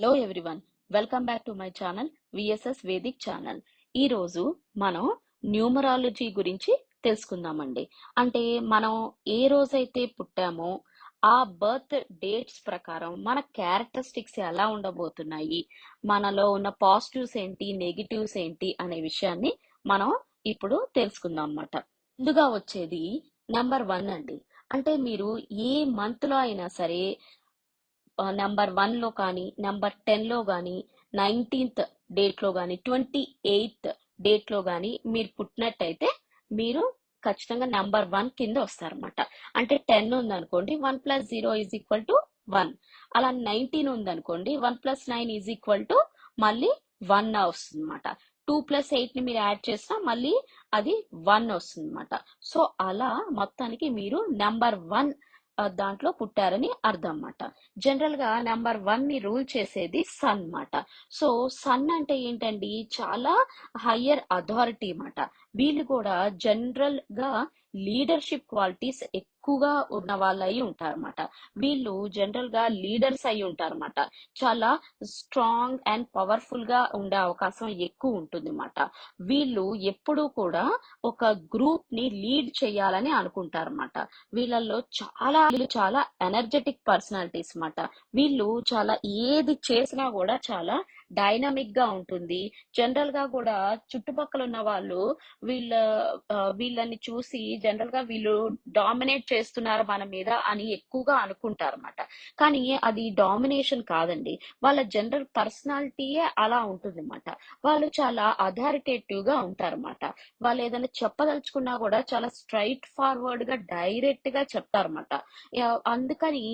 Hello everyone, welcome back to my channel VSS Vedic channel. ఈరోజు మనం numerology గురించి తెలుసుకుందామండి. అంటే మనం ఏ రోజైతే పుట్టామో ఆ బర్త్ డేట్స్ ప్రకారం మన క్యారెక్టరిస్టిక్స్ ఎలా ఉండబోతున్నాయి, మనలో ఉన్న పాజిటివ్స్ ఏంటి, నెగిటివ్స్ ఏంటి అనే విషయాన్ని మనం ఇప్పుడు తెలుసుకుందాం అన్నమాట. ముందుగా వచ్చేది నెంబర్ 1 అండి. అంటే మీరు ఏ మంత్ లో అయినా సరే నెంబర్ 1 లో కానీ, నెంబర్ 10 లో కానీ, 19th డేట్ లో కానీ, 28th డేట్ లో కానీ మీరు పుట్టినట్టయితే మీరు ఖచ్చితంగా నెంబర్ 1 కింద వస్తారన్నమాట. అంటే 10 ఉందనుకోండి, 1 + 0 = 1. అలా 19 ఉందనుకోండి, 1 + 9 = మళ్ళీ 1 వస్తుంది అనమాట. 2 + 8 ని మీరు యాడ్ చేసినా మళ్ళీ అది 1 వస్తుంది అనమాట. సో అలా మొత్తానికి మీరు నెంబర్ 1 దాంట్లో పుట్టారని అర్థం అన్నమాట. జనరల్ గా నెంబర్ 1 ని రూల్ చేసేది సన్ అన్నమాట. సో సన్ అంటే ఏంటండి, చాలా హయ్యర్ అథారిటీ అన్నమాట. వీళ్ళు కూడా జనరల్ గా లీడర్షిప్ క్వాలిటీస్ ఎక్కువగా ఉన్న వాళ్ళు అయి ఉంటారన్నమాట. వీళ్ళు జనరల్ గా లీడర్స్ అయి ఉంటారన్నమాట. చాలా స్ట్రాంగ్ అండ్ పవర్ఫుల్ గా ఉండే అవకాశం ఎక్కువ ఉంటుంది అన్నమాట. వీళ్ళు ఎప్పుడూ కూడా ఒక గ్రూప్ ని లీడ్ చేయాలని అనుకుంటారన్నమాట. వీళ్ళల్లో వీళ్ళు చాలా ఎనర్జెటిక్ పర్సనాలిటీస్ అన్నమాట. వీళ్ళు చాలా ఏది చేసినా కూడా చాలా డైనమిక్ గా ఉంటుంది. జనరల్ గా కూడా చుట్టుపక్కల ఉన్న వాళ్ళు వీళ్ళ వీళ్ళని చూసి జనరల్ గా వీళ్ళు డామినేట్ చేస్తున్నారు మన మీద అని ఎక్కువగా అనుకుంటారు అన్నమాట. కానీ అది డామినేషన్ కాదండి, వాళ్ళ జనరల్ పర్సనాలిటీయే అలా ఉంటుంది అన్నమాట. వాళ్ళు చాలా అథారిటేటివ్ గా ఉంటారన్నమాట. వాళ్ళు ఏదైనా చెప్పదలుచుకున్నా కూడా చాలా స్ట్రైట్ ఫార్వర్డ్ గా డైరెక్ట్ గా చెప్తారన్నమాట. అందుకని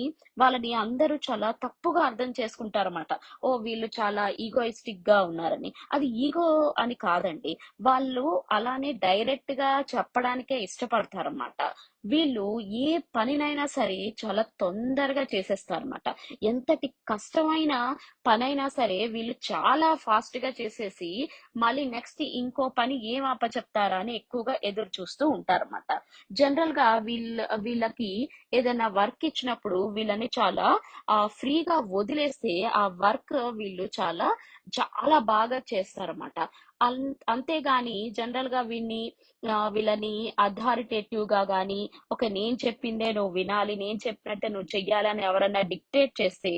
వాళ్ళని అందరూ చాలా తప్పుగా అర్థం చేసుకుంటారన్నమాట. ఓ వీళ్ళు చాలా ఈగోయిస్టిక్ గా ఉన్నారని. అది ఈగో అని కాదండి, వాళ్ళు అలానే డైరెక్ట్ గా చెప్పడానికే ఇష్టపడతారన్నమాట. వీళ్ళు ఏ పనినైనా సరే చాలా తొందరగా చేసేస్తారన్నమాట. ఎంతటి కష్టమైన పనైనా సరే వీళ్ళు చాలా ఫాస్ట్ గా చేసేసి మళ్ళీ నెక్స్ట్ ఇంకో పని ఏం అప్పచెప్తారా అని ఎక్కువగా ఎదురు చూస్తూ ఉంటారన్నమాట. జనరల్ గా వీళ్ళకి ఏదైనా వర్క్ ఇచ్చినప్పుడు వీళ్ళని చాలా ఫ్రీగా వదిలేస్తే ఆ వర్క్ వీళ్ళు చాలా చాలా బాగా చేస్తారన్నమాట. అంతేగాని జనరల్ గా వీళ్ళని అథారిటేటివ్ గా గాని, నేను చెప్పిందే నువ్వు వినాలి, నేను చెప్పినట్టే నువ్వు చెయ్యాలి అని ఎవరన్నా డిక్టేట్ చేస్తే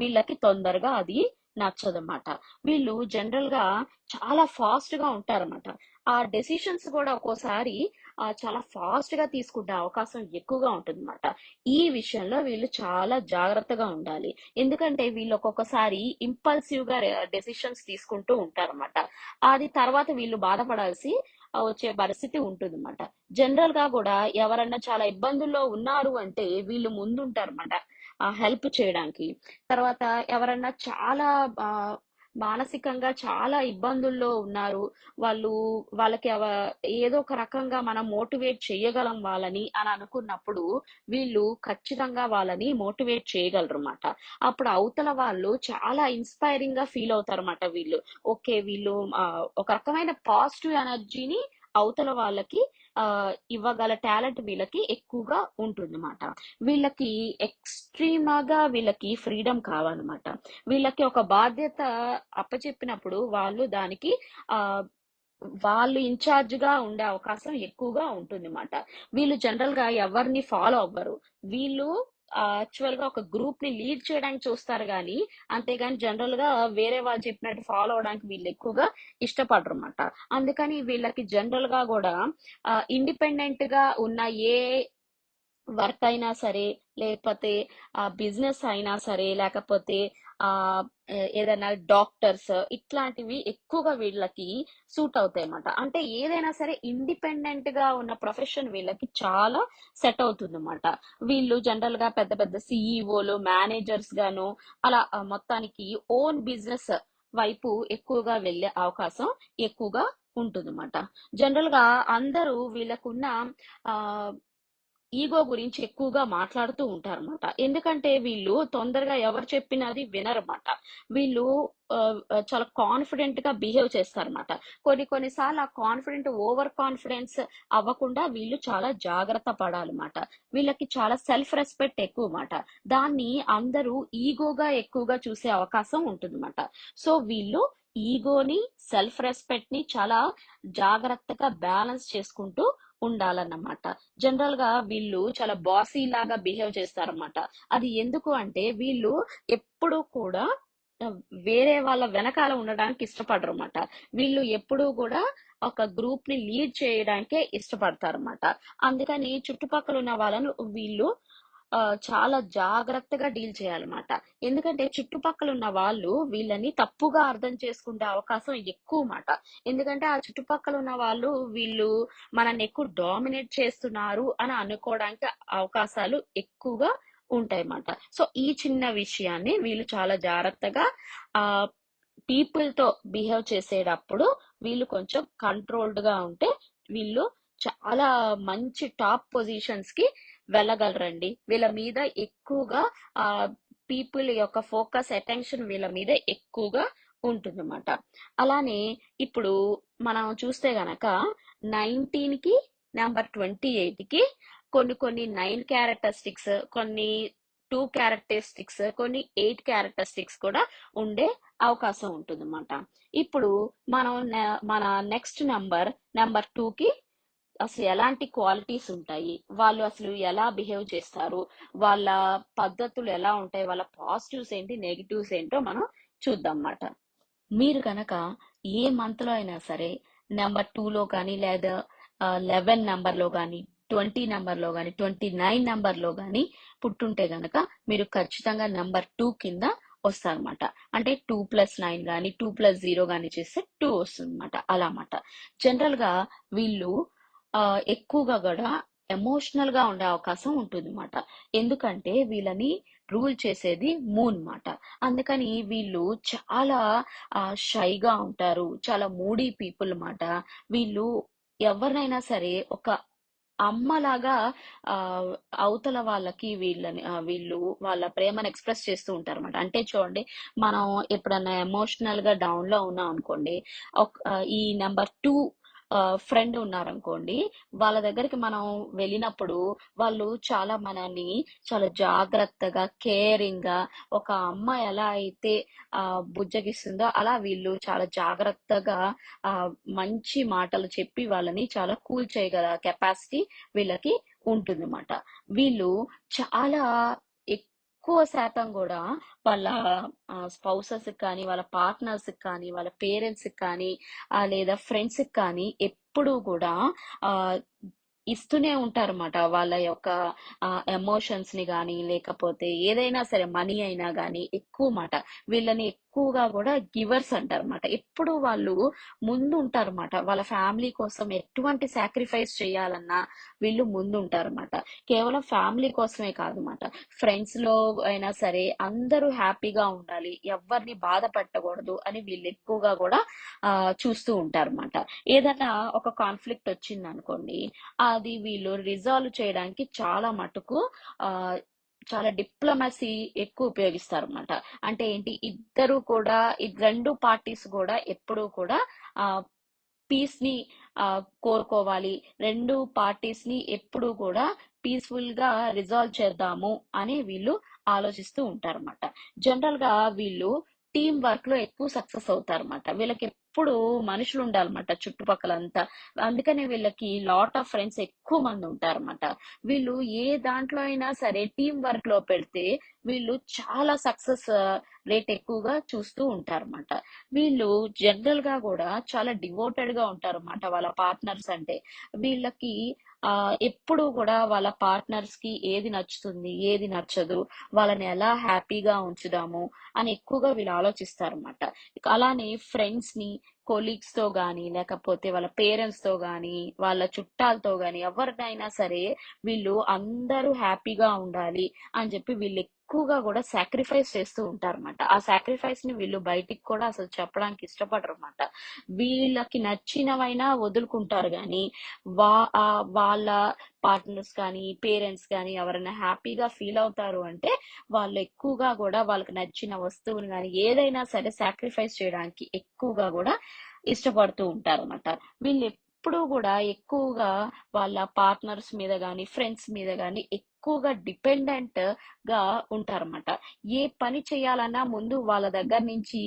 వీళ్ళకి తొందరగా అది నచ్చదన్నమాట. వీళ్ళు జనరల్ గా చాలా ఫాస్ట్ గా ఉంటారన్నమాట. ఆ డెసిషన్స్ కూడా ఒక్కోసారి చాలా ఫాస్ట్ గా తీసుకునే అవకాశం ఎక్కువగా ఉంటుందన్నమాట. ఈ విషయంలో వీళ్ళు చాలా జాగ్రత్తగా ఉండాలి. ఎందుకంటే వీళ్ళు ఒక్కొక్కసారి ఇంపల్సివ్ గా డెసిషన్స్ తీసుకుంటూ ఉంటారన్నమాట. అది తర్వాత వీళ్ళు బాధపడాల్సి వచ్చే పరిస్థితి ఉంటుందన్నమాట. జనరల్ గా కూడా ఎవరన్నా చాలా ఇబ్బందుల్లో ఉన్నారు అంటే వీళ్ళు ముందుంటారన్నమాట హెల్ప్ చేయడానికి. తర్వాత ఎవరన్నా చాలా ఆ, మానసికంగా చాలా ఇబ్బందుల్లో ఉన్నారు, వాళ్ళు వాళ్ళకి ఏదో ఒక రకంగా మనం మోటివేట్ చేయగలం వాళ్ళని అని అనుకున్నప్పుడు వీళ్ళు ఖచ్చితంగా వాళ్ళని మోటివేట్ చేయగలరు అన్నమాట. అప్పుడు అవతల వాళ్ళు చాలా ఇన్స్పైరింగ్ గా ఫీల్ అవుతారన్నమాట. వీళ్ళు ఓకే, వీళ్ళు ఒక రకమైన పాజిటివ్ ఎనర్జీని అవతల వాళ్ళకి ఆ ఇవ్వగల టాలెంట్ వీళ్ళకి ఎక్కువగా ఉంటుందన్నమాట. వీళ్ళకి ఎక్స్ట్రీమ్గా వీళ్ళకి ఫ్రీడమ్ కావాలన్నమాట. వీళ్ళకి ఒక బాధ్యత అప్పచెప్పినప్పుడు వాళ్ళు దానికి ఆ వాళ్ళు ఇన్ఛార్జ్ గా ఉండే అవకాశం ఎక్కువగా ఉంటుంది అన్నమాట. వీళ్ళు జనరల్ గా ఎవరిని ఫాలో అవ్వరు. వీళ్ళు యాక్చువల్ గా ఒక గ్రూప్ ని లీడ్ చేయడానికి చూస్తారు కానీ, అంతేగాని జనరల్ గా వేరే వాళ్ళు చెప్పినట్టు ఫాలో అవడానికి వీళ్ళు ఎక్కువగా ఇష్టపడరు అన్నమాట. అందుకని వీళ్ళకి జనరల్ గా కూడా ఇండిపెండెంట్ గా ఉన్న ఏ వర్క్ అయినా సరే, లేకపోతే బిజినెస్ అయినా సరే, లేకపోతే ఆ ఏదైనా డాక్టర్స్, ఇట్లాంటివి ఎక్కువగా వీళ్ళకి సూట్ అవుతాయి అన్నమాట. అంటే ఏదైనా సరే ఇండిపెండెంట్ గా ఉన్న ప్రొఫెషన్ వీళ్ళకి చాలా సెట్ అవుతుంది అన్నమాట. వీళ్ళు జనరల్ గా పెద్ద పెద్ద సిఇఓలు, మేనేజర్స్ గాను అలా మొత్తానికి ఓన్ బిజినెస్ వైపు ఎక్కువగా వెళ్ళే అవకాశం ఎక్కువగా ఉంటుంది అన్నమాట. జనరల్ గా అందరూ వీళ్ళకున్న ఆ ఈగో గురించి ఎక్కువగా మాట్లాడుతూ ఉంటారన్నమాట. ఎందుకంటే వీళ్ళు తొందరగా ఎవరు చెప్పినది వినరన్నమాట. వీళ్ళు చాలా కాన్ఫిడెంట్ గా బిహేవ్ చేస్తారన్నమాట. కొన్ని సార్లు ఆ ఓవర్ కాన్ఫిడెన్స్ అవ్వకుండా వీళ్ళు చాలా జాగ్రత్త పడాలన్నమాట. వీళ్ళకి చాలా సెల్ఫ్ రెస్పెక్ట్ ఎక్కువ మాట. దాన్ని అందరూ ఈగోగా ఎక్కువగా చూసే అవకాశం ఉంటుందన్నమాట. సో వీళ్ళు ఈగోని, సెల్ఫ్ రెస్పెక్ట్ ని చాలా జాగ్రత్తగా బ్యాలెన్స్ చేసుకుంటూ ఉండాలన్నమాట. జనరల్ గా వీళ్ళు చాలా బాసీ లాగా బిహేవ్ చేస్తారన్నమాట. అది ఎందుకు అంటే వీళ్ళు ఎప్పుడూ కూడా ఆ, వేరే వాళ్ళ వెనకాల ఉండడానికి ఇష్టపడరు అన్నమాట. వీళ్ళు ఎప్పుడూ కూడా ఒక గ్రూప్ ని లీడ్ చేయడానికే ఇష్టపడతారు అన్నమాట. అందుకని చుట్టుపక్కల ఉన్న వాళ్ళను వీళ్ళు చాలా జాగ్రత్తగా డీల్ చేయాలన్నమాట. ఎందుకంటే చుట్టుపక్కల ఉన్న వాళ్ళు వీళ్ళని తప్పుగా అర్థం చేసుకునే అవకాశం ఎక్కువ మాట. ఎందుకంటే ఆ చుట్టుపక్కల ఉన్న వాళ్ళు వీళ్ళు మనల్ని ఎక్కువ డామినేట్ చేస్తున్నారు అని అనుకోవడానికి అవకాశాలు ఎక్కువగా ఉంటాయన్నమాట. సో ఈ చిన్న విషయాన్ని వీళ్ళు చాలా జాగ్రత్తగా ఆ పీపుల్ తో బిహేవ్ చేసేటప్పుడు వీళ్ళు కొంచెం కంట్రోల్డ్ గా ఉంటే వీళ్ళు చాలా మంచి టాప్ పొజిషన్స్ కి వెళ్ళగలరండి. వీళ్ళ మీద ఎక్కువగా ఆ పీపుల్ యొక్క ఫోకస్ అటెన్షన్ వీళ్ళ మీద ఎక్కువగా ఉంటుందన్నమాట. అలానే ఇప్పుడు మనం చూస్తే గనక 19 కి నెంబర్ 28 కి కొన్ని 9 క్యారెక్టరిస్టిక్స్, కొన్ని 2 క్యారెక్టరిస్టిక్స్, కొన్ని 8 క్యారెక్టరిస్టిక్స్ కూడా ఉండే అవకాశం ఉంటుందన్నమాట. ఇప్పుడు మనం మన నెక్స్ట్ నెంబర్ 2 కి అసలు ఎలాంటి క్వాలిటీస్ ఉంటాయి, వాళ్ళు అసలు ఎలా బిహేవ్ చేస్తారు, వాళ్ళ పద్ధతులు ఎలా ఉంటాయి, వాళ్ళ పాజిటివ్స్ ఏంటి, నెగిటివ్స్ ఏంటో మనం చూద్దాం అన్నమాట. మీరు కనుక ఏ మంత్ లో అయినా సరే నెంబర్ 2 లో కానీ లేదా 11 నెంబర్ లో కానీ 20 నెంబర్ లో కానీ 29 నెంబర్ లో కానీ పుట్టుంటే గనక మీరు ఖచ్చితంగా నెంబర్ 2 కింద వస్తారన్నమాట. అంటే 2+9 కానీ 2+0 కానీ చేస్తే 2 వస్తుంది అనమాట. అలా అన్నమాట. జనరల్ గా వీళ్ళు ఎక్కువగా కూడా ఎమోషనల్ గా ఉండే అవకాశం ఉంటుంది అనమాట. ఎందుకంటే వీళ్ళని రూల్ చేసేది మూన్ మాట. అందుకని వీళ్ళు చాలా షైగా ఉంటారు, చాలా మూడీ పీపుల్ మాట. వీళ్ళు ఎవరినైనా సరే ఒక అమ్మలాగా ఆ అవతల వాళ్ళకి వీళ్ళు వాళ్ళ ప్రేమను ఎక్స్ప్రెస్ చేస్తూ ఉంటారు అనమాట. అంటే చూడండి, మనం ఎప్పుడన్నా ఎమోషనల్ గా డౌన్ లో ఉన్నాం అనుకోండి, ఈ నెంబర్ 2 ఫ్రెండ్ ఉన్నారనుకోండి, వాళ్ళ దగ్గరికి మనం వెళ్ళినప్పుడు వాళ్ళు చాలా మనల్ని చాలా జాగ్రత్తగా, కేరింగ్ గా, ఒక అమ్మ ఎలా అయితే బుజ్జగిస్తుందో అలా వీళ్ళు చాలా జాగ్రత్తగా ఆ మంచి మాటలు చెప్పి వాళ్ళని చాలా కూల్ చేయగల కెపాసిటీ వీళ్ళకి ఉంటుందన్నమాట. వీళ్ళు చాలా ఎక్కువ శాతం కూడా వాళ్ళ స్పౌసెస్ కానీ, వాళ్ళ పార్ట్నర్స్ కానీ, వాళ్ళ పేరెంట్స్ కానీ, లేదా ఫ్రెండ్స్ కానీ ఎప్పుడూ కూడా ఆ ఇస్తూనే ఉంటారన్నమాట. వాళ్ళ యొక్క ఎమోషన్స్ ని కానీ, లేకపోతే ఏదైనా సరే మనీ అయినా కానీ ఎక్కువ మాట. వీళ్ళని ఎక్కువగా కూడా గివర్స్ అంటారన్నమాట. ఎప్పుడు వాళ్ళు ముందు ఉంటారన్నమాట. వాళ్ళ ఫ్యామిలీ కోసం ఎటువంటి సాక్రిఫైస్ చేయాలన్నా వీళ్ళు ముందు ఉంటారన్నమాట. కేవలం ఫ్యామిలీ కోసమే కాదన్నమాట, ఫ్రెండ్స్ లో అయినా సరే అందరూ హ్యాపీగా ఉండాలి, ఎవరిని బాధ పెట్టకూడదు అని వీళ్ళు ఎక్కువగా కూడా చూస్తూ ఉంటారన్నమాట. ఏదైనా ఒక కాన్ఫ్లిక్ట్ వచ్చింది అనుకోండి, అది వీళ్ళు రిజాల్వ్ చేయడానికి చాలా మటుకు ఆ చాలా డిప్లొమసీ ఎక్కువ ఉపయోగిస్తారు అన్నమాట. అంటే ఏంటి, ఇద్దరు కూడా ఈ రెండు పార్టీస్ కూడా ఎప్పుడూ కూడా ఆ పీస్ ని కోరుకోవాలి, రెండు పార్టీస్ ని ఎప్పుడూ కూడా పీస్ఫుల్ గా రిజాల్వ్ చేద్దాము అని వీళ్ళు ఆలోచిస్తూ ఉంటారన్నమాట. జనరల్ గా వీళ్ళు టీం వర్క్ లో ఎక్కువ సక్సెస్ అవుతారన్నమాట. వీళ్ళకి ఎప్పుడు మనుషులు ఉండాలన్నమాట చుట్టుపక్కలంతా. అందుకనే వీళ్ళకి లాట్ ఆఫ్ ఫ్రెండ్స్ ఎక్కువ మంది ఉంటారన్నమాట. వీళ్ళు ఏ దాంట్లో అయినా సరే టీం వర్క్ లో పెడితే వీళ్ళు చాలా సక్సెస్ రేట్ ఎక్కువగా చూస్తూ ఉంటారన్నమాట. వీళ్ళు జనరల్ గా కూడా చాలా డివోటెడ్ గా ఉంటారు అన్నమాట వాళ్ళ పార్ట్నర్స్ అంటే. వీళ్ళకి ఎప్పుడు కూడా వాళ్ళ పార్ట్నర్స్ కి ఏది నచ్చుతుంది, ఏది నచ్చదు, వాళ్ళని ఎలా హ్యాపీగా ఉంచుదాము అని ఎక్కువగా వీళ్ళు ఆలోచిస్తారు అన్నమాట. అలానే ఫ్రెండ్స్ ని, కొలీగ్స్ తో గాని, లేకపోతే వాళ్ళ పేరెంట్స్ తో గాని, వాళ్ళ చుట్టాలతో గాని, ఎవరినైనా సరే వీళ్ళు అందరూ హ్యాపీగా ఉండాలి అని చెప్పి వీళ్ళు ఎక్కువగా కూడా సాక్రిఫైస్ చేస్తూ ఉంటారన్నమాట. ఆ సాక్రిఫైస్ ని వీళ్ళు బయటికి కూడా అసలు చెప్పడానికి ఇష్టపడరన్నమాట. వీళ్ళకి నచ్చినవైనా వదులుకుంటారు గాని వాళ్ళ పార్ట్నర్స్ కానీ పేరెంట్స్ కానీ ఎవరైనా హ్యాపీగా ఫీల్ అవుతారు అంటే వాళ్ళు ఎక్కువగా కూడా వాళ్ళకి నచ్చిన వస్తువుని కానీ ఏదైనా సరే సాక్రిఫైస్ చేయడానికి ఎక్కువగా కూడా ఇష్టపడుతూ ఉంటారన్నమాట. వీళ్ళు ఎప్పుడూ కూడా ఎక్కువగా వాళ్ళ పార్ట్నర్స్ మీద కానీ ఫ్రెండ్స్ మీద కానీ ఎక్కువగా డిపెండెంట్ గా ఉంటారన్నమాట. ఏ పని చేయాలన్నా ముందు వాళ్ళ దగ్గర నుంచి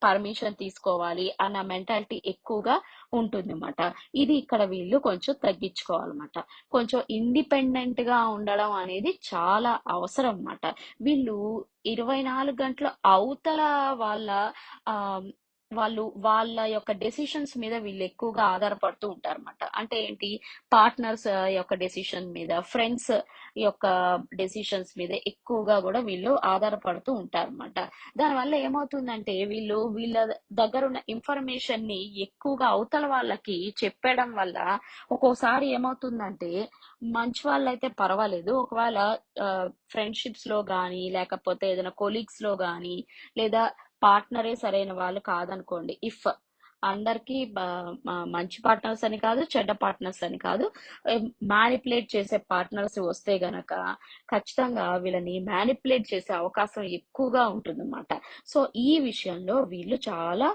పర్మిషన్ తీసుకోవాలి అన్న మెంటాలిటీ ఎక్కువగా ఉంటుందన్నమాట. ఇది ఇక్కడ వీళ్ళు కొంచెం తగ్గించుకోవాలన్నమాట. కొంచెం ఇండిపెండెంట్ గా ఉండడం అనేది చాలా అవసరం అన్నమాట. వీళ్ళు 24 గంటలు అవతల వాళ్ళ ఆ వాళ్ళ యొక్క డెసిషన్స్ మీద వీళ్ళు ఎక్కువగా ఆధారపడుతూ ఉంటారన్నమాట. అంటే ఏంటి, పార్ట్నర్స్ యొక్క డెసిషన్ మీద, ఫ్రెండ్స్ యొక్క డెసిషన్స్ మీద ఎక్కువగా కూడా వీళ్ళు ఆధారపడుతూ ఉంటారన్నమాట. దానివల్ల ఏమవుతుందంటే వీళ్ళ దగ్గర ఉన్న ఇన్ఫర్మేషన్ ని ఎక్కువగా అవతల వాళ్ళకి చెప్పడం వల్ల ఒక్కోసారి ఏమవుతుందంటే మంచి వాళ్ళైతే పర్వాలేదు, ఒకవేళ ఫ్రెండ్షిప్స్ లో గానీ లేకపోతే ఏదైనా కొలీగ్స్ లో గానీ లేదా పార్ట్నరే సరైన వాళ్ళు కాదనుకోండి, ఇఫ్ అందరికి మంచి పార్ట్నర్స్ అని కాదు, చెడ్డ పార్ట్నర్స్ అని కాదు, మ్యానిపులేట్ చేసే పార్ట్నర్స్ వస్తే గనక ఖచ్చితంగా వీళ్ళని మ్యానిపులేట్ చేసే అవకాశం ఎక్కువగా ఉంటుందన్నమాట. సో ఈ విషయంలో వీళ్ళు చాలా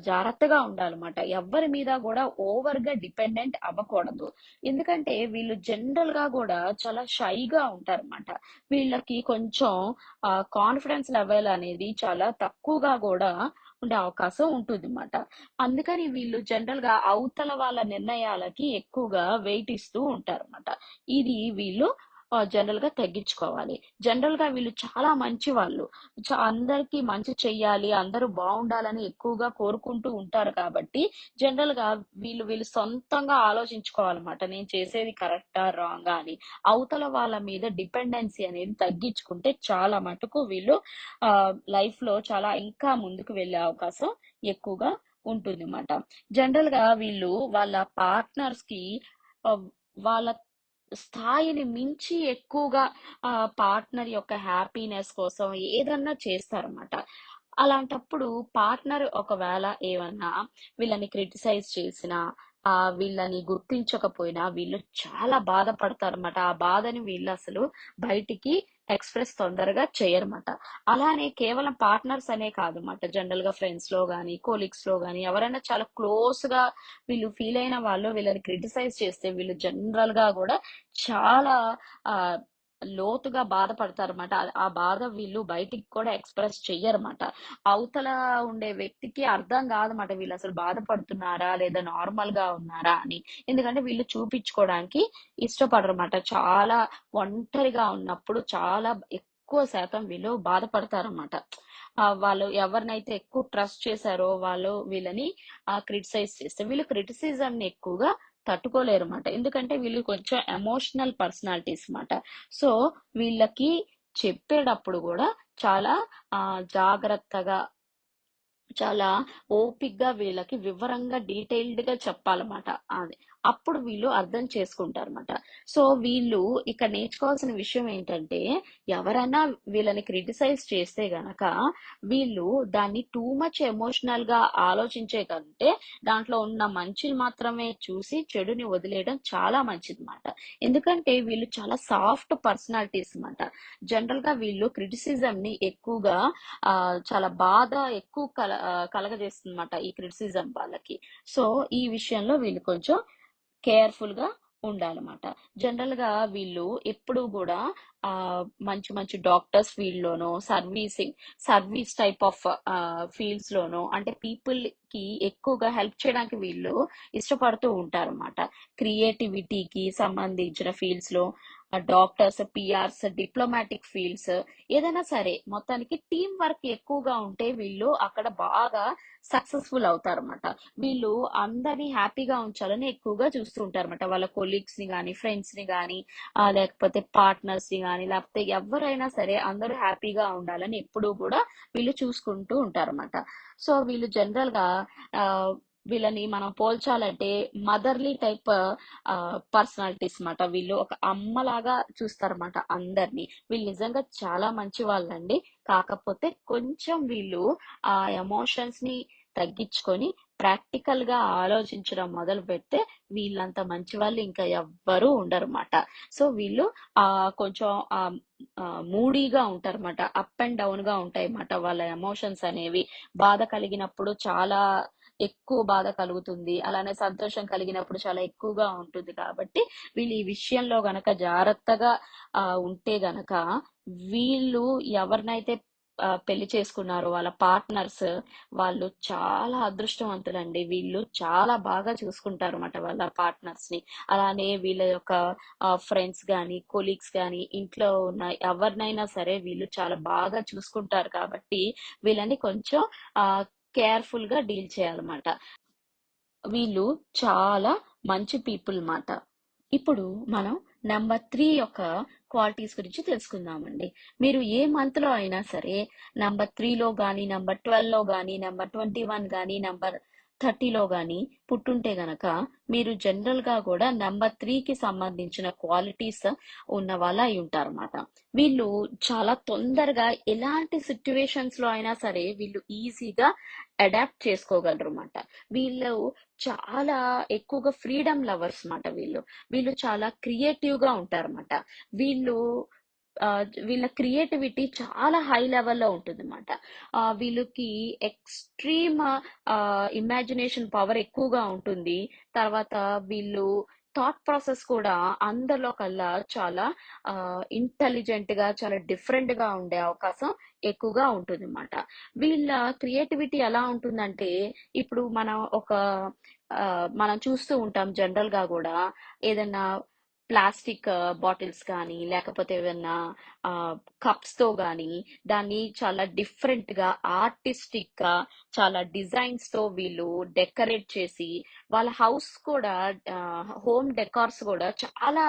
జాగ్రత్తగా ఉండాలన్నమాట. ఎవరి మీద కూడా ఓవర్ గా డిపెండెంట్ అవ్వకూడదు. ఎందుకంటే వీళ్ళు జనరల్ గా కూడా చాలా షైగా ఉంటారన్నమాట. వీళ్ళకి కొంచెం కాన్ఫిడెన్స్ లెవెల్ అనేది చాలా తక్కువగా కూడా ఉండే అవకాశం ఉంటుందన్నమాట. అందుకని వీళ్ళు జనరల్ గా అవతల వాళ్ళ నిర్ణయాలకి ఎక్కువగా వెయిట్ ఇస్తూ ఉంటారన్నమాట. ఇది వీళ్ళు జనరల్ గా తగ్గించుకోవాలి. జనరల్ గా వీళ్ళు చాలా మంచి వాళ్ళు, అందరికీ మంచి చెయ్యాలి, అందరూ బాగుండాలని ఎక్కువగా కోరుకుంటూ ఉంటారు కాబట్టి జనరల్ గా వీళ్ళు సొంతంగా ఆలోచించుకోవాలన్నమాట. నేను చేసేది కరెక్టా రాంగా అని. అవతల వాళ్ళ మీద డిపెండెన్సీ అనేది తగ్గించుకుంటే చాలా మటుకు వీళ్ళు లైఫ్ లో చాలా ఇంకా ముందుకు వెళ్ళే అవకాశం ఎక్కువగా ఉంటుంది అన్నమాట. జనరల్ గా వీళ్ళు వాళ్ళ పార్ట్నర్స్ కి ఆ, వాళ్ళ స్థాయిని మించి ఎక్కువగా పార్ట్నర్ యొక్క హ్యాపీనెస్ కోసం ఏదన్నా చేస్తారన్నమాట. అలాంటప్పుడు పార్ట్నర్ ఒకవేళ ఏమన్నా వీళ్ళని క్రిటిసైజ్ చేసినా వీళ్ళని గుర్తించకపోయినా వీళ్ళు చాలా బాధపడతారన్నమాట. ఆ బాధని వీళ్ళు అసలు బయటికి ఎక్స్ప్రెస్ తొందరగా చేయరన్నమాట. అలానే కేవలం పార్ట్నర్స్ అనే కాదు అన్నమాట, జనరల్ గా ఫ్రెండ్స్ లో గానీ కోలీగ్స్ లో గానీ ఎవరైనా చాలా క్లోజ్ గా వీళ్ళు ఫీల్ అయిన వాళ్ళు వీళ్ళని క్రిటిసైజ్ చేస్తే వీళ్ళు జనరల్ గా కూడా చాలా ఆ లోతుగా బాధపడతారన్నమాట. ఆ బాధ వీళ్ళు బయటికి కూడా ఎక్స్ప్రెస్ చెయ్యరన్నమాట. అవతల ఉండే వ్యక్తికి అర్థం కాదన్నమాట వీళ్ళు అసలు బాధపడుతున్నారా లేదా నార్మల్ గా ఉన్నారా అని. ఎందుకంటే వీళ్ళు చూపించుకోవడానికి ఇష్టపడరన్నమాట. చాలా ఒంటరిగా ఉన్నప్పుడు చాలా ఎక్కువ శాతం వీళ్ళు బాధపడతారన్నమాట. వాళ్ళు ఎవరినైతే ఎక్కువ ట్రస్ట్ చేశారో వాళ్ళు వీళ్ళని క్రిటిసైజ్ చేస్తే వీళ్ళు క్రిటిసిజం ని ఎక్కువగా తట్టుకోలేరు అన్నమాట. ఎందుకంటే వీళ్ళు కొంచెం ఎమోషనల్ పర్సనాలిటీస్ అన్నమాట. సో వీళ్ళకి చెప్పేటప్పుడు కూడా చాలా జాగ్రత్తగా, చాలా ఓపిగ్గా వీళ్ళకి వివరంగా డీటెయిల్డ్ గా చెప్పాలన్నమాట. అది అప్పుడు వీళ్ళు అర్థం చేసుకుంటారన్నమాట. సో వీళ్ళు ఇక్కడ నేర్చుకోవాల్సిన విషయం ఏంటంటే ఎవరైనా వీళ్ళని క్రిటిసైజ్ చేస్తే గనక వీళ్ళు దాన్ని టూ మచ్ ఎమోషనల్ గా ఆలోచించే కంటే దాంట్లో ఉన్న మంచిని మాత్రమే చూసి చెడుని వదిలేయడం చాలా మంచిది అన్నమాట. ఎందుకంటే వీళ్ళు చాలా సాఫ్ట్ పర్సనాలిటీస్ అన్నమాట. జనరల్ గా వీళ్ళు క్రిటిసిజం ని ఎక్కువగా చాలా బాధ ఎక్కువ కలగజేస్తుందన్నమాట ఈ క్రిటిసిజం వాళ్ళకి. సో ఈ విషయంలో వీళ్ళు కొంచెం కేర్ఫుల్ గా ఉండాలన్నమాట. జనరల్ గా వీళ్ళు ఎప్పుడు కూడా ఆ మంచి మంచి డాక్టర్స్ ఫీల్డ్ లోనో సర్వీస్ టైప్ ఆఫ్ ఫీల్డ్స్ లోనో అంటే పీపుల్ కి ఎక్కువగా హెల్ప్ చేయడానికి వీళ్ళు ఇష్టపడుతూ ఉంటారన్నమాట. క్రియేటివిటీకి సంబంధించిన ఫీల్డ్స్ లో డాక్టర్స్, పిఆర్స్, డిప్లొమాటిక్ ఫీల్డ్స్, ఏదైనా సరే మొత్తానికి టీం వర్క్ ఎక్కువగా ఉంటే వీళ్ళు అక్కడ బాగా సక్సెస్ఫుల్ అవుతారన్నమాట. వీళ్ళు అందరినీ హ్యాపీగా ఉంచాలని ఎక్కువగా చూస్తూ ఉంటారన్నమాట. వాళ్ళ కొలీగ్స్ ని కానీ ఫ్రెండ్స్ ని కానీ లేకపోతే పార్ట్నర్స్ ని కానీ లేకపోతే ఎవరైనా సరే అందరూ హ్యాపీగా ఉండాలని ఎప్పుడూ కూడా వీళ్ళు చూసుకుంటూ ఉంటారన్నమాట. సో వీళ్ళు జనరల్ గా ఆ వీళ్ళని మనం పోల్చాలంటే మదర్లీ టైప్ పర్సనాలిటీస్ మాట. వీళ్ళు ఒక అమ్మలాగా చూస్తారన్నమాట అందరినీ. వీళ్ళు నిజంగా చాలా మంచి వాళ్ళండి. కాకపోతే కొంచెం వీళ్ళు ఆ ఎమోషన్స్ ని తగ్గించుకొని ప్రాక్టికల్ గా ఆలోచించడం మొదలు పెడితే వీళ్ళంత మంచి వాళ్ళు ఇంకా ఎవ్వరూ ఉండరన్నమాట. సో వీళ్ళు ఆ కొంచెం ఆ మూడీగా ఉంటారన్నమాట. అప్ అండ్ డౌన్ గా ఉంటాయి అన్నమాట వాళ్ళ ఎమోషన్స్ అనేవి. బాధ కలిగినప్పుడు చాలా ఎక్కువ బాధ కలుగుతుంది, అలానే సంతోషం కలిగినప్పుడు చాలా ఎక్కువగా ఉంటుంది. కాబట్టి వీళ్ళు ఈ విషయంలో గనక జాగ్రత్తగా ఉంటే గనక వీళ్ళు ఎవరినైతే పెళ్లి చేసుకున్నారో వాళ్ళ పార్ట్నర్స్ వాళ్ళు చాలా అదృష్టవంతులండి. వీళ్ళు చాలా బాగా చూసుకుంటారు అన్నమాట వాళ్ళ పార్ట్నర్స్ ని. అలానే వీళ్ళ యొక్క ఫ్రెండ్స్ గాని కొలీగ్స్ గాని ఇంట్లో ఉన్న ఎవరినైనా సరే వీళ్ళు చాలా బాగా చూసుకుంటారు. కాబట్టి వీళ్ళని కొంచెం ఆ కేర్ఫుల్ గా డీల్ చేయాలన్నమాట. వీళ్ళు చాలా మంచి పీపుల్ మాట. ఇప్పుడు మనం నెంబర్ 3 యొక్క క్వాలిటీస్ గురించి తెలుసుకుందామండి. మీరు ఏ మంత్ లో అయినా సరే నెంబర్ 3లో గాని, నెంబర్ 12లో గాని, నెంబర్ 21 గాని, నెంబర్ 30లో గాని పుట్టుంటే గనక మీరు జనరల్ గా కూడా నెంబర్ 3కి సంబంధించిన క్వాలిటీస్ ఉన్న వాళ్ళ అయి ఉంటారన్నమాట. వీళ్ళు చాలా తొందరగా ఎలాంటి సిచ్యువేషన్స్ లో అయినా సరే వీళ్ళు ఈజీగా అడాప్ట్ చేసుకోగలరు అన్నమాట. వీళ్ళు చాలా ఎక్కువగా ఫ్రీడమ్ లవర్స్ మాట. వీళ్ళు చాలా క్రియేటివ్ గా ఉంటారన్నమాట. వీళ్ళు ఆ, వీళ్ళ క్రియేటివిటీ చాలా హై లెవెల్లో ఉంటుంది అనమాట. వీళ్ళకి ఎక్స్ట్రీమ్ ఇమాజినేషన్ పవర్ ఎక్కువగా ఉంటుంది. తర్వాత వీళ్ళు థాట్ ప్రాసెస్ కూడా అందరిలో కల్లా చాలా ఇంటెలిజెంట్ గా చాలా డిఫరెంట్ గా ఉండే అవకాశం ఎక్కువగా ఉంటుంది అన్నమాట. వీళ్ళ క్రియేటివిటీ ఎలా ఉంటుందంటే ఇప్పుడు మనం చూస్తూ ఉంటాం జనరల్ గా కూడా ఏదైనా ప్లాస్టిక్ బాటిల్స్ కానీ లేకపోతే ఏదైనా కప్స్ తో కానీ దాన్ని చాలా డిఫరెంట్ గా ఆర్టిస్టిక్ గా చాలా డిజైన్స్ తో వీళ్ళు డెకరేట్ చేసి వాళ్ళ హౌస్ కూడా హోమ్ డెకార్స్ కూడా చాలా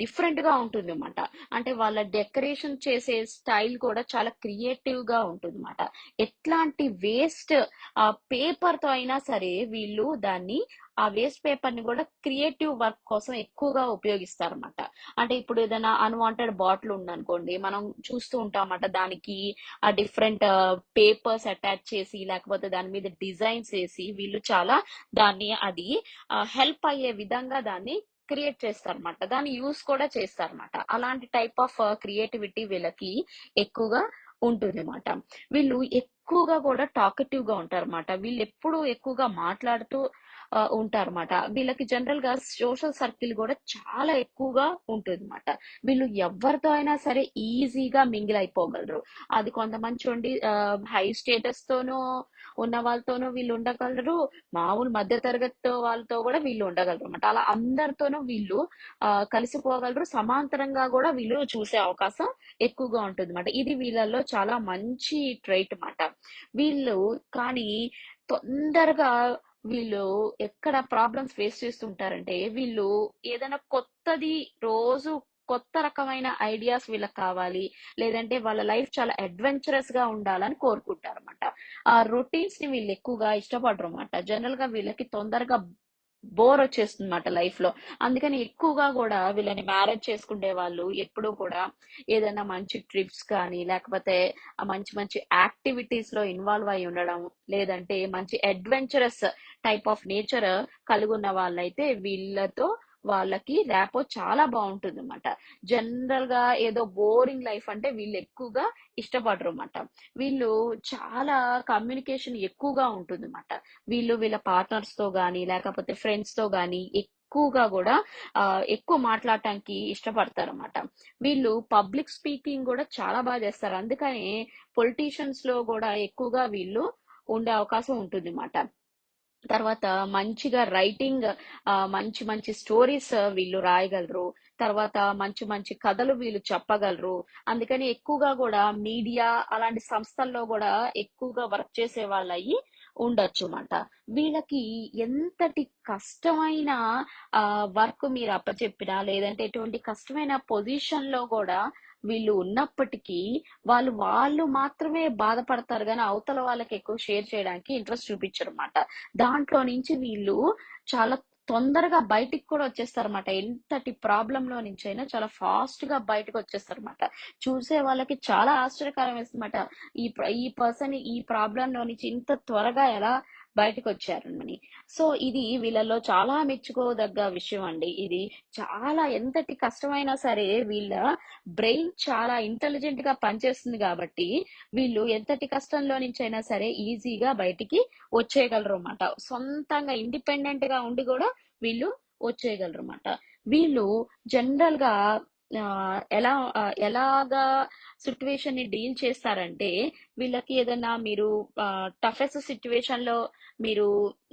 డిఫరెంట్ గా ఉంటుంది అన్నమాట. అంటే వాళ్ళ డెకరేషన్ చేసే స్టైల్ కూడా చాలా క్రియేటివ్ గా ఉంటుంది అన్నమాట. ఎట్లాంటి వేస్ట్ పేపర్ తో అయినా సరే వీళ్ళు ఆ వేస్ట్ పేపర్ ని కూడా క్రియేటివ్ వర్క్ కోసం ఎక్కువగా ఉపయోగిస్తారన్నమాట. అంటే ఇప్పుడు ఏదైనా అన్వాంటెడ్ బాటిల్ ఉందనుకోండి, మనం చూస్తూ ఉంటాం అన్నమాట. దానికి ఆ డిఫరెంట్ పేపర్స్ అటాచ్ చేసి లేకపోతే దాని మీద డిజైన్స్ వేసి వీళ్ళు చాలా అది హెల్ప్ అయ్యే విధంగా దాన్ని క్రియేట్ చేస్తారన్నమాట. దాన్ని యూస్ కూడా చేస్తారన్నమాట. అలాంటి టైప్ ఆఫ్ క్రియేటివిటీ వీళ్ళకి ఎక్కువగా ఉంటుంది అన్నమాట. వీళ్ళు ఎక్కువగా కూడా టాకటివ్ గా ఉంటారన్నమాట. వీళ్ళు ఎప్పుడు ఎక్కువగా మాట్లాడుతూ ఉంటారన్నమాట. వీళ్ళకి జనరల్ గా సోషల్ సర్కిల్ కూడా చాలా ఎక్కువగా ఉంటుంది అన్నమాట. వీళ్ళు ఎవరితో అయినా సరే ఈజీగా మింగిల్ అయిపోగలరు. అది కొంతమంది చూడండి హై స్టేటస్ తోనూ ఉన్న వాళ్ళతోనూ వీళ్ళు ఉండగలరు, మామూలు మధ్య తరగతి వాళ్ళతో కూడా వీళ్ళు ఉండగలరు అన్నమాట. అలా అందరితోనూ వీళ్ళు కలిసిపోగలరు. సమాంతరంగా కూడా వీళ్ళు చూసే అవకాశం ఎక్కువగా ఉంటుంది అన్నమాట. ఇది వీళ్ళల్లో చాలా మంచి ట్రైట్ అన్నమాట. వీళ్ళు కానీ తొందరగా వీళ్ళు ఎక్కడ ప్రాబ్లమ్స్ ఫేస్ చేస్తుంటారంటే వీళ్ళు ఏదైనా కొత్తది రోజు కొత్త రకమైన ఐడియాస్ వీళ్ళకి కావాలి, లేదంటే వాళ్ళ లైఫ్ చాలా అడ్వెంచరస్ గా ఉండాలని కోరుకుంటారు అనమాట. ఆ రొటీన్స్ ని వీళ్ళు ఎక్కువగా ఇష్టపడరు అనమాట. జనరల్ గా వీళ్ళకి తొందరగా బోర్ వచ్చేస్తుంది అనమాట లైఫ్ లో. అందుకని ఎక్కువగా కూడా వీళ్ళని మ్యారేజ్ చేసుకునే వాళ్ళు ఎప్పుడూ కూడా ఏదైనా మంచి ట్రిప్స్ కానీ లేకపోతే ఆ మంచి మంచి యాక్టివిటీస్ లో ఇన్వాల్వ్ అయి ఉండడం, లేదంటే మంచి అడ్వెంచరస్ టైప్ ఆఫ్ నేచర్ కలిగి ఉన్న వాళ్ళైతే వీళ్ళతో వాళ్ళకి ర్యాపో చాలా బాగుంటుంది అనమాట. జనరల్ గా ఏదో బోరింగ్ లైఫ్ అంటే వీళ్ళు ఎక్కువగా ఇష్టపడరు అనమాట. వీళ్ళు చాలా కమ్యూనికేషన్ ఎక్కువగా ఉంటుంది అనమాట. వీళ్ళ పార్ట్నర్స్ తో గానీ లేకపోతే ఫ్రెండ్స్ తో గానీ ఎక్కువగా కూడా ఎక్కువ మాట్లాడటానికి ఇష్టపడతారు అనమాట. వీళ్ళు పబ్లిక్ స్పీకింగ్ కూడా చాలా బాగా చేస్తారు. అందుకని పొలిటీషియన్స్ లో కూడా ఎక్కువగా వీళ్ళు ఉండే అవకాశం ఉంటుంది అన్నమాట. తర్వాత మంచిగా రైటింగ్, మంచి మంచి స్టోరీస్ వీళ్ళు రాయగలరు. తర్వాత మంచి మంచి కథలు వీళ్ళు చెప్పగలరు. అందుకని ఎక్కువగా కూడా మీడియా అలాంటి సంస్థల్లో కూడా ఎక్కువగా వర్క్ చేసే వాళ్ళు అయ్యి ఉండొచ్చు అన్నమాట. వీళ్ళకి ఎంతటి కష్టమైన వర్క్ మీరు అప్పచెప్పినా లేదంటే ఎటువంటి కష్టమైన పొజిషన్ లో కూడా వీళ్ళు ఉన్నప్పటికీ వాళ్ళు మాత్రమే బాధపడతారు గానీ అవతల వాళ్ళకి ఎక్కువ షేర్ చేయడానికి ఇంట్రెస్ట్ చూపించరన్నమాట. దాంట్లో నుంచి వీళ్ళు చాలా తొందరగా బయటికి కూడా వచ్చేస్తారన్నమాట. ఎంతటి ప్రాబ్లంలో నుంచైనా చాలా ఫాస్ట్ గా బయటకు వచ్చేస్తారన్నమాట. చూసే వాళ్ళకి చాలా ఆశ్చర్యకరం వేస్తుందన్నమాట. ఈ పర్సన్ ఈ ప్రాబ్లం లో నుంచి ఇంత త్వరగా ఎలా బయటకు వచ్చారని. సో ఇది వీళ్ళలో చాలా మెచ్చుకోదగ్గ విషయం అండి. ఇది చాలా ఎంతటి కష్టమైనా సరే వీళ్ళ బ్రెయిన్ చాలా ఇంటెలిజెంట్ గా పనిచేస్తుంది కాబట్టి వీళ్ళు ఎంతటి కష్టంలో నుంచి అయినా సరే ఈజీగా బయటికి వచ్చేయగలరు అన్నమాట. సొంతంగా ఇండిపెండెంట్ గా ఉండి కూడా వీళ్ళు వచ్చేయగలరు అన్నమాట. వీళ్ళు జనరల్ గా ఆ, ఎలా ఎలాగా సిచ్యువేషన్ ని డీల్ చేస్తారంటే, వీళ్ళకి ఏదైనా మీరు టఫెస్ట్ సిచ్యువేషన్ లో మీరు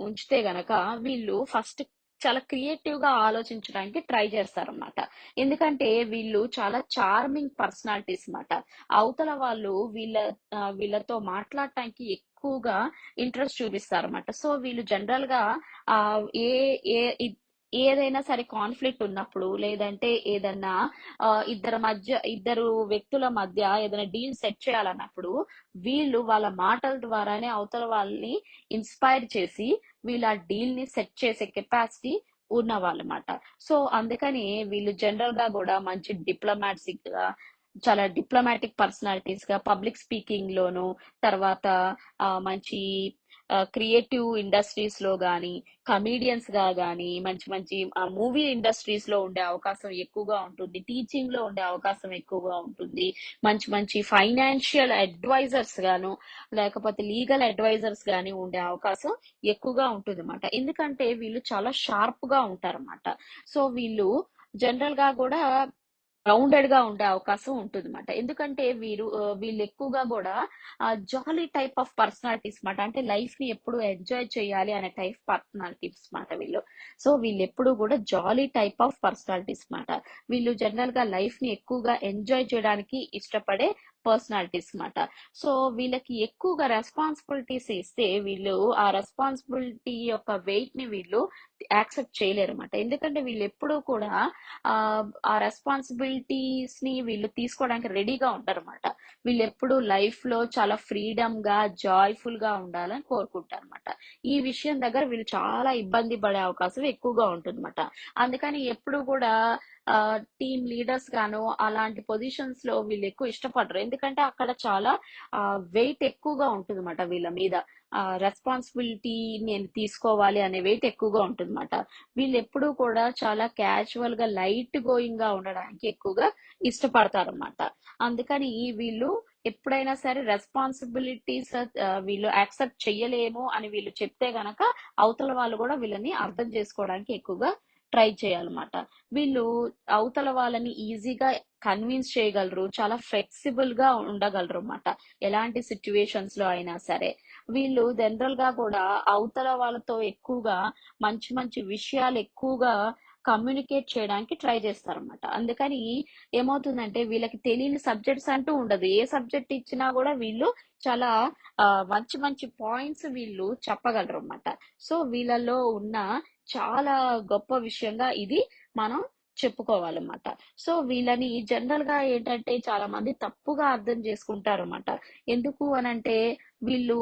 ఉంచితే గనక వీళ్ళు ఫస్ట్ చాలా క్రియేటివ్ గా ఆలోచించడానికి ట్రై చేస్తారన్నమాట. ఎందుకంటే వీళ్ళు చాలా చార్మింగ్ పర్సనాలిటీస్ అన్నమాట. అవతల వాళ్ళు వీళ్ళతో మాట్లాడటానికి ఎక్కువగా ఇంట్రెస్ట్ చూపిస్తారన్నమాట. సో వీళ్ళు జనరల్ గా ఆ ఏ ఏ ఏదైనా సరే కాన్ఫ్లిక్ట్ ఉన్నప్పుడు, లేదంటే ఏదన్నా ఇద్దరు వ్యక్తుల మధ్య ఏదైనా డీల్ సెట్ చేయాలన్నప్పుడు వీళ్ళు వాళ్ళ మాటల ద్వారానే అవతల వాళ్ళని ఇన్స్పైర్ చేసి వీళ్ళు ఆ డీల్ ని సెట్ చేసే కెపాసిటీ ఉన్న వాళ్ళమాట. సో అందుకని వీళ్ళు జనరల్ గా కూడా మంచి డిప్లొమాటిక్ గా, చాలా డిప్లొమాటిక్ పర్సనాలిటీస్ గా, పబ్లిక్ స్పీకింగ్ లోను, తర్వాత మంచి క్రియేటివ్ ఇండస్ట్రీస్ లో గాని, కమీడియన్స్ గా గాని, మంచి మంచి మూవీ ఇండస్ట్రీస్ లో ఉండే అవకాశం ఎక్కువగా ఉంటుంది. టీచింగ్ లో ఉండే అవకాశం ఎక్కువగా ఉంటుంది. మంచి మంచి ఫైనాన్షియల్ అడ్వైజర్స్ గాను, లేకపోతే లీగల్ అడ్వైజర్స్ గాని ఉండే అవకాశం ఎక్కువగా ఉంటుంది అన్నమాట. ఎందుకంటే వీళ్ళు చాలా షార్ప్ గా ఉంటారన్నమాట. సో వీళ్ళు జనరల్ గా కూడా గ్రౌండెడ్ గా ఉండే అవకాశం ఉంటుంది అనమాట. ఎందుకంటే వీళ్ళు ఎక్కువగా కూడా జాలీ టైప్ ఆఫ్ పర్సనాలిటీస్ మాట. అంటే లైఫ్ ని ఎప్పుడు ఎంజాయ్ చేయాలి అనే టైప్ పర్సనాలిటీస్ మాట వీళ్ళు. సో వీళ్ళు ఎప్పుడు కూడా జాలీ టైప్ ఆఫ్ పర్సనాలిటీస్ మాట. వీళ్ళు జనరల్ గా లైఫ్ ని ఎక్కువగా ఎంజాయ్ చేయడానికి ఇష్టపడే పర్సనాలిటీస్ మాట. సో వీళ్ళకి ఎక్కువగా రెస్పాన్సిబిలిటీస్ ఇస్తే వీళ్ళు ఆ రెస్పాన్సిబిలిటీ యొక్క వెయిట్ ని వీళ్ళు యాక్సెప్ట్ చేయలేరు అనమాట. ఎందుకంటే వీళ్ళు ఎప్పుడూ కూడా ఆ ఆ రెస్పాన్సిబిలిటీస్ ని వీళ్ళు తీసుకోవడానికి రెడీగా ఉంటారు అనమాట. వీళ్ళు ఎప్పుడు లైఫ్ లో చాలా ఫ్రీడమ్ గా, జాయ్ఫుల్ గా ఉండాలని కోరుకుంటారు అనమాట. ఈ విషయం దగ్గర వీళ్ళు చాలా ఇబ్బంది పడే అవకాశం ఎక్కువగా ఉంటుంది అనమాట. అందుకని ఎప్పుడు కూడా టీమ్ లీడర్స్ గాను అలాంటి పొజిషన్స్ లో వీళ్ళు ఎక్కువ ఇష్టపడరు. ఎందుకంటే అక్కడ చాలా వెయిట్ ఎక్కువగా ఉంటుంది అనమాట వీళ్ళ మీద. రెస్పాన్సిబిలిటీ నేను తీసుకోవాలి అనే వెయిట్ ఎక్కువగా ఉంటుంది అనమాట. వీళ్ళు ఎప్పుడూ కూడా చాలా క్యాజువల్ గా, లైట్ గోయింగ్ గా ఉండడానికి ఎక్కువగా ఇష్టపడతారు అనమాట. అందుకని వీళ్ళు ఎప్పుడైనా సరే రెస్పాన్సిబిలిటీస్ వీళ్ళు యాక్సెప్ట్ చెయ్యలేము అని వీళ్ళు చెప్తే గనక అవతల వాళ్ళు కూడా వీళ్ళని అర్థం చేసుకోవడానికి ఎక్కువగా ట్రై చేయాలన్నమాట. వీళ్ళు అవతల వాళ్ళని ఈజీగా కన్విన్స్ చేయగలరు, చాలా ఫ్లెక్సిబుల్ గా ఉండగలరు అన్నమాట. ఎలాంటి సిచ్యువేషన్స్ లో అయినా సరే వీళ్ళు జనరల్ గా కూడా అవతల వాళ్ళతో ఎక్కువగా మంచి మంచి విషయాలు ఎక్కువగా కమ్యూనికేట్ చేయడానికి ట్రై చేస్తారన్నమాట. అందుకని ఏమవుతుందంటే వీళ్ళకి తెలియని సబ్జెక్ట్స్ అంటూ ఉండదు. ఏ సబ్జెక్ట్ ఇచ్చినా కూడా వీళ్ళు చాలా మంచి మంచి పాయింట్స్ వీళ్ళు చెప్పగలరు అన్నమాట. సో వీళ్ళలో ఉన్న చాలా గొప్ప విషయంగా ఇది మనం చెప్పుకోవాలన్నమాట. సో వీళ్ళని జనరల్ గా ఏంటంటే చాలా మంది తప్పుగా అర్థం చేసుకుంటారు అన్నమాట. ఎందుకు అనంటే వీళ్ళు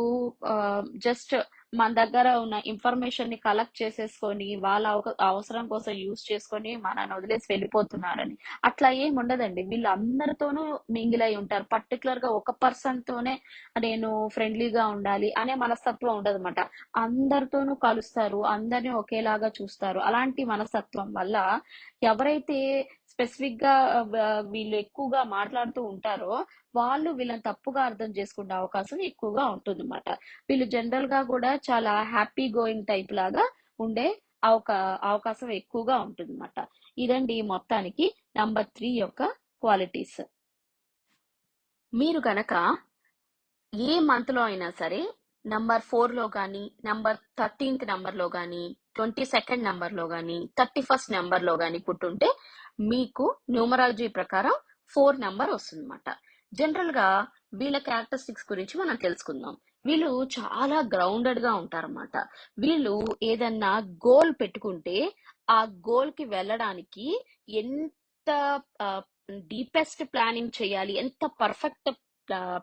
జస్ట్ మన దగ్గర ఉన్న ఇన్ఫర్మేషన్ ని కలెక్ట్ చేసేసుకొని వాళ్ళ అవసరం కోసం యూజ్ చేసుకొని మనని వదిలేసి వెళ్ళిపోతున్నారని. అట్లా ఏం ఉండదండి. వీళ్ళు అందరితోనూ మింగిల్ అయి ఉంటారు. పర్టికులర్ గా ఒక పర్సన్ తోనే నేను ఫ్రెండ్లీగా ఉండాలి అనే మనస్తత్వం ఉండదన్నమాట. అందరితోనూ కలుస్తారు, అందరినీ ఒకేలాగా చూస్తారు. అలాంటి మనస్తత్వం వల్ల ఎవరైతే స్పెసిఫిక్ గా వీళ్ళు ఎక్కువగా మాట్లాడుతూ ఉంటారో వాళ్ళు వీళ్ళని తప్పుగా అర్థం చేసుకునే అవకాశం ఎక్కువగా ఉంటుంది అన్నమాట. వీళ్ళు జనరల్ గా కూడా చాలా హ్యాపీ గోయింగ్ టైప్ లాగా ఉండే అవకాశం ఎక్కువగా ఉంటుంది అన్నమాట. ఇదండి మొత్తానికి నంబర్ 3 యొక్క క్వాలిటీస్. మీరు గనక ఏ మంత్ లో అయినా సరే నంబర్ 4 లో కానీ, నంబర్ 13th నంబర్ లో కానీ, 22nd నంబర్ లో కానీ, 31st నంబర్ లో కానీ పుట్టుంటే మీకు న్యూమరాలజీ ప్రకారం 4 నంబర్ వస్తుందన్నమాట. జనరల్ గా వీళ్ళ క్యారెక్టరిస్టిక్స్ గురించి మనం తెలుసుకుందాం. వీళ్ళు చాలా గ్రౌండెడ్ గా ఉంటారన్నమాట. వీళ్ళు ఏదన్నా గోల్ పెట్టుకుంటే ఆ గోల్ కి వెళ్ళడానికి ఎంత డీపెస్ట్ ప్లానింగ్ చేయాలి, ఎంత పర్ఫెక్ట్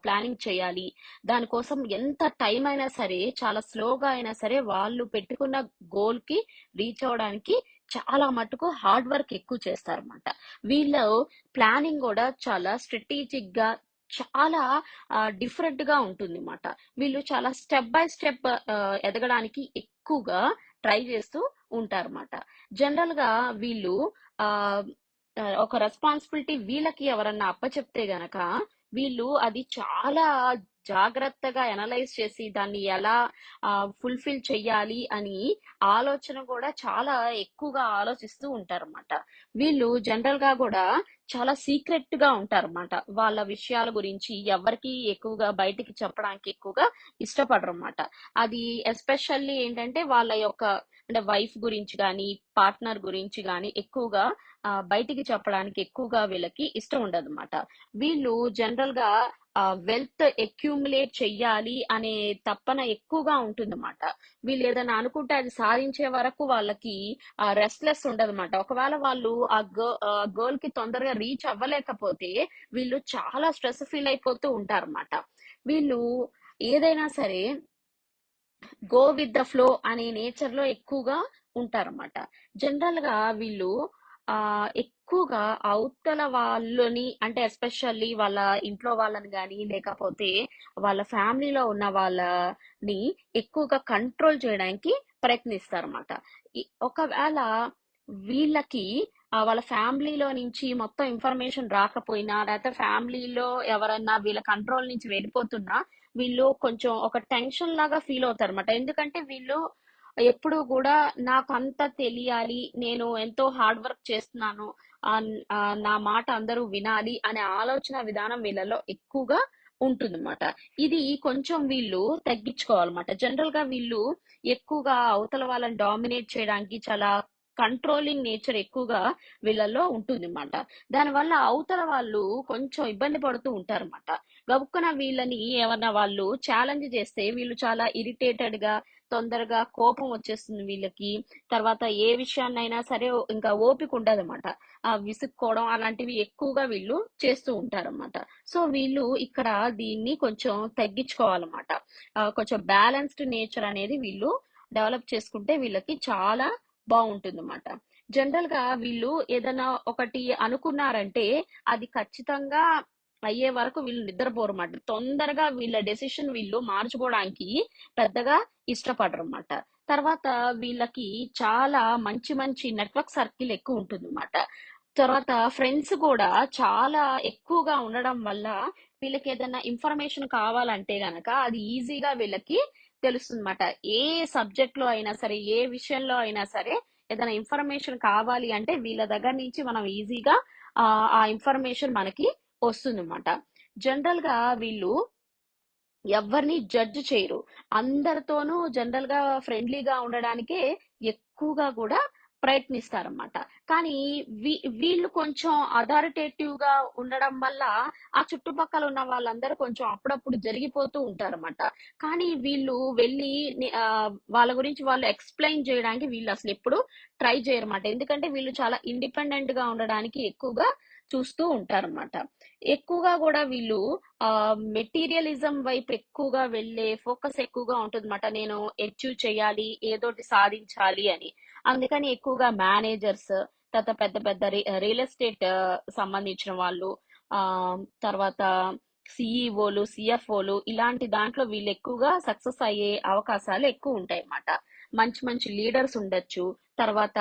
ప్లానింగ్ చేయాలి, దానికోసం ఎంత టైం అయినా సరే, చాలా స్లోగా అయినా సరే వాళ్ళు పెట్టుకున్న గోల్ కి రీచ్ అవ్వడానికి చాలా మటుకు హార్డ్ వర్క్ ఎక్కువ చేస్తారన్నమాట. వీళ్ళు ప్లానింగ్ కూడా చాలా స్ట్రాటజిక్ గా, చాలా డిఫరెంట్ గా ఉంటుంది అన్నమాట. వీళ్ళు చాలా స్టెప్ బై స్టెప్ ఎదగడానికి ఎక్కువగా ట్రై చేస్తూ ఉంటారన్నమాట. జనరల్ గా వీళ్ళు ఆ ఒక రెస్పాన్సిబిలిటీ వీళ్ళకి ఎవరన్నా అప్పచెప్తే గనక వీళ్ళు అది చాలా జాగ్రత్తగా ఎనలైజ్ చేసి దాన్ని ఎలా ఫుల్ఫిల్ చెయ్యాలి అని ఆలోచన కూడా చాలా ఎక్కువగా ఆలోచిస్తూ ఉంటారన్నమాట. వీళ్ళు జనరల్ గా కూడా చాలా సీక్రెట్ గా ఉంటారన్నమాట. వాళ్ళ విషయాల గురించి ఎవరికి ఎక్కువగా బయటికి చెప్పడానికి ఎక్కువగా ఇష్టపడరు అన్నమాట. అది ఎస్పెషల్లీ ఏంటంటే వాళ్ళ యొక్క అంటే వైఫ్ గురించి కానీ, పార్ట్నర్ గురించి కానీ ఎక్కువగా బయటికి చెప్పడానికి ఎక్కువగా వీళ్ళకి ఇష్టం ఉండదన్నమాట. వీళ్ళు జనరల్ గా వెల్త్ అక్యూములేట్ చెయ్యాలి అనే తపన ఎక్కువగా ఉంటుందన్నమాట. వీళ్ళు ఏదైనా అనుకుంటే అది సాధించే వరకు వాళ్ళకి రెస్ట్లెస్ ఉండదన్నమాట. ఒకవేళ వాళ్ళు ఆ గోల్ కి తొందరగా రీచ్ అవ్వలేకపోతే వీళ్ళు చాలా స్ట్రెస్ ఫీల్ అయిపోతూ ఉంటారన్నమాట. వీళ్ళు ఏదైనా సరే గో విత్ ద ఫ్లో అనే నేచర్ లో ఎక్కువగా ఉంటారన్నమాట. జనరల్ గా వీళ్ళు ఆ ఎక్కువగా అవతల వాళ్ళని అంటే ఎస్పెషల్లీ వాళ్ళ ఇంట్లో వాళ్ళని కానీ లేకపోతే వాళ్ళ ఫ్యామిలీలో ఉన్న వాళ్ళని ఎక్కువగా కంట్రోల్ చేయడానికి ప్రయత్నిస్తారన్నమాట. ఒకవేళ వీళ్ళకి వాళ్ళ ఫ్యామిలీలో నుంచి మొత్తం ఇన్ఫర్మేషన్ రాకపోయినా లేకపోతే ఫ్యామిలీలో ఎవరన్నా వీళ్ళ కంట్రోల్ నుంచి వెళ్ళిపోతున్నా వీళ్ళు కొంచెం ఒక టెన్షన్ లాగా ఫీల్ అవుతారు అనమాట. ఎందుకంటే వీళ్ళు ఎప్పుడు కూడా నాకు అంతా తెలియాలి, నేను ఎంతో హార్డ్ వర్క్ చేస్తున్నాను, నా మాట అందరూ వినాలి అనే ఆలోచన విధానం వీళ్ళలో ఎక్కువగా ఉంటుందన్నమాట. ఇది కొంచెం వీళ్ళు తగ్గించుకోవాలన్నమాట. జనరల్ గా వీళ్ళు ఎక్కువగా అవతల వాళ్ళని డామినేట్ చేయడానికి చాలా కంట్రోలింగ్ నేచర్ ఎక్కువగా వీళ్ళలో ఉంటుంది అన్నమాట. దానివల్ల అవతల వాళ్ళు కొంచెం ఇబ్బంది పడుతూ ఉంటారన్నమాట. గబుక్కున వీళ్ళని ఏమన్నా వాళ్ళు ఛాలెంజ్ చేస్తే వీళ్ళు చాలా ఇరిటేటెడ్ గా, తొందరగా కోపం వచ్చేస్తుంది వీళ్ళకి. తర్వాత ఏ విషయాన్నైనా సరే ఇంకా ఓపిక ఉండదన్నమాట. విసుక్కోవడం అలాంటివి ఎక్కువగా వీళ్ళు చేస్తూ ఉంటారన్నమాట. సో వీళ్ళు ఇక్కడ దీన్ని కొంచెం తగ్గించుకోవాలన్నమాట. కొంచెం బ్యాలెన్స్డ్ నేచర్ అనేది వీళ్ళు డెవలప్ చేసుకుంటే వీళ్ళకి చాలా బాగుంటుందన్నమాట. జనరల్ గా వీళ్ళు ఏదైనా ఒకటి అనుకున్నారంటే అది ఖచ్చితంగా అయ్యే వరకు వీళ్ళు నిద్రపోరు అన్నమాట. తొందరగా వీళ్ళ డెసిషన్ వీళ్ళు మార్చుకోవడానికి పెద్దగా ఇష్టపడరు అన్నమాట. తర్వాత వీళ్ళకి చాలా మంచి మంచి నెట్వర్క్ సర్కిల్ ఎక్కువ ఉంటుంది అన్నమాట. తర్వాత ఫ్రెండ్స్ కూడా చాలా ఎక్కువగా ఉండడం వల్ల వీళ్ళకి ఏదైనా ఇన్ఫర్మేషన్ కావాలంటే గనక అది ఈజీగా వీళ్ళకి తెలుస్తుంది అన్నమాట. ఏ సబ్జెక్ట్ లో అయినా సరే, ఏ విషయంలో అయినా సరే ఏదైనా ఇన్ఫర్మేషన్ కావాలి అంటే వీళ్ళ దగ్గర నుంచి మనం ఈజీగా ఆ ఇన్ఫర్మేషన్ మనకి వస్తుందన్నమాట. జనరల్ గా వీళ్ళు ఎవరిని జడ్జ్ చేయరు. అందరితోనూ జనరల్ గా ఫ్రెండ్లీగా ఉండడానికే ఎక్కువగా కూడా ప్రయత్నిస్తారన్నమాట. కానీ వీళ్ళు కొంచెం అథారిటేటివ్ గా ఉండడం వల్ల ఆ చుట్టుపక్కల ఉన్న వాళ్ళందరూ కొంచెం అప్పుడప్పుడు జరిగిపోతూ ఉంటారన్నమాట. కానీ వీళ్ళు వెళ్ళి వాళ్ళ గురించి వాళ్ళు ఎక్స్ప్లెయిన్ చేయడానికి వీళ్ళు అసలు ఎప్పుడు ట్రై చేయరన్నమాట. ఎందుకంటే వీళ్ళు చాలా ఇండిపెండెంట్ గా ఉండడానికి ఎక్కువగా చూస్తూ ఉంటారన్నమాట. ఎక్కువగా కూడా వీళ్ళు మెటీరియలిజం వైపు ఎక్కువగా వెళ్ళే ఫోకస్ ఎక్కువగా ఉంటుందన్నమాట. నేను అచీవ్ చేయాలి, ఏదోటి సాధించాలి అని. అందుకని ఎక్కువగా మేనేజర్స్, తర్వాత పెద్ద పెద్ద రియల్ ఎస్టేట్ సంబంధించిన వాళ్ళు, ఆ తర్వాత సిఈఓలు, సిఎఫ్ఓలు ఇలాంటి దాంట్లో వీళ్ళు ఎక్కువగా సక్సెస్ అయ్యే అవకాశాలు ఎక్కువ ఉంటాయి అన్నమాట. మంచి మంచి లీడర్స్ ఉండొచ్చు. తర్వాత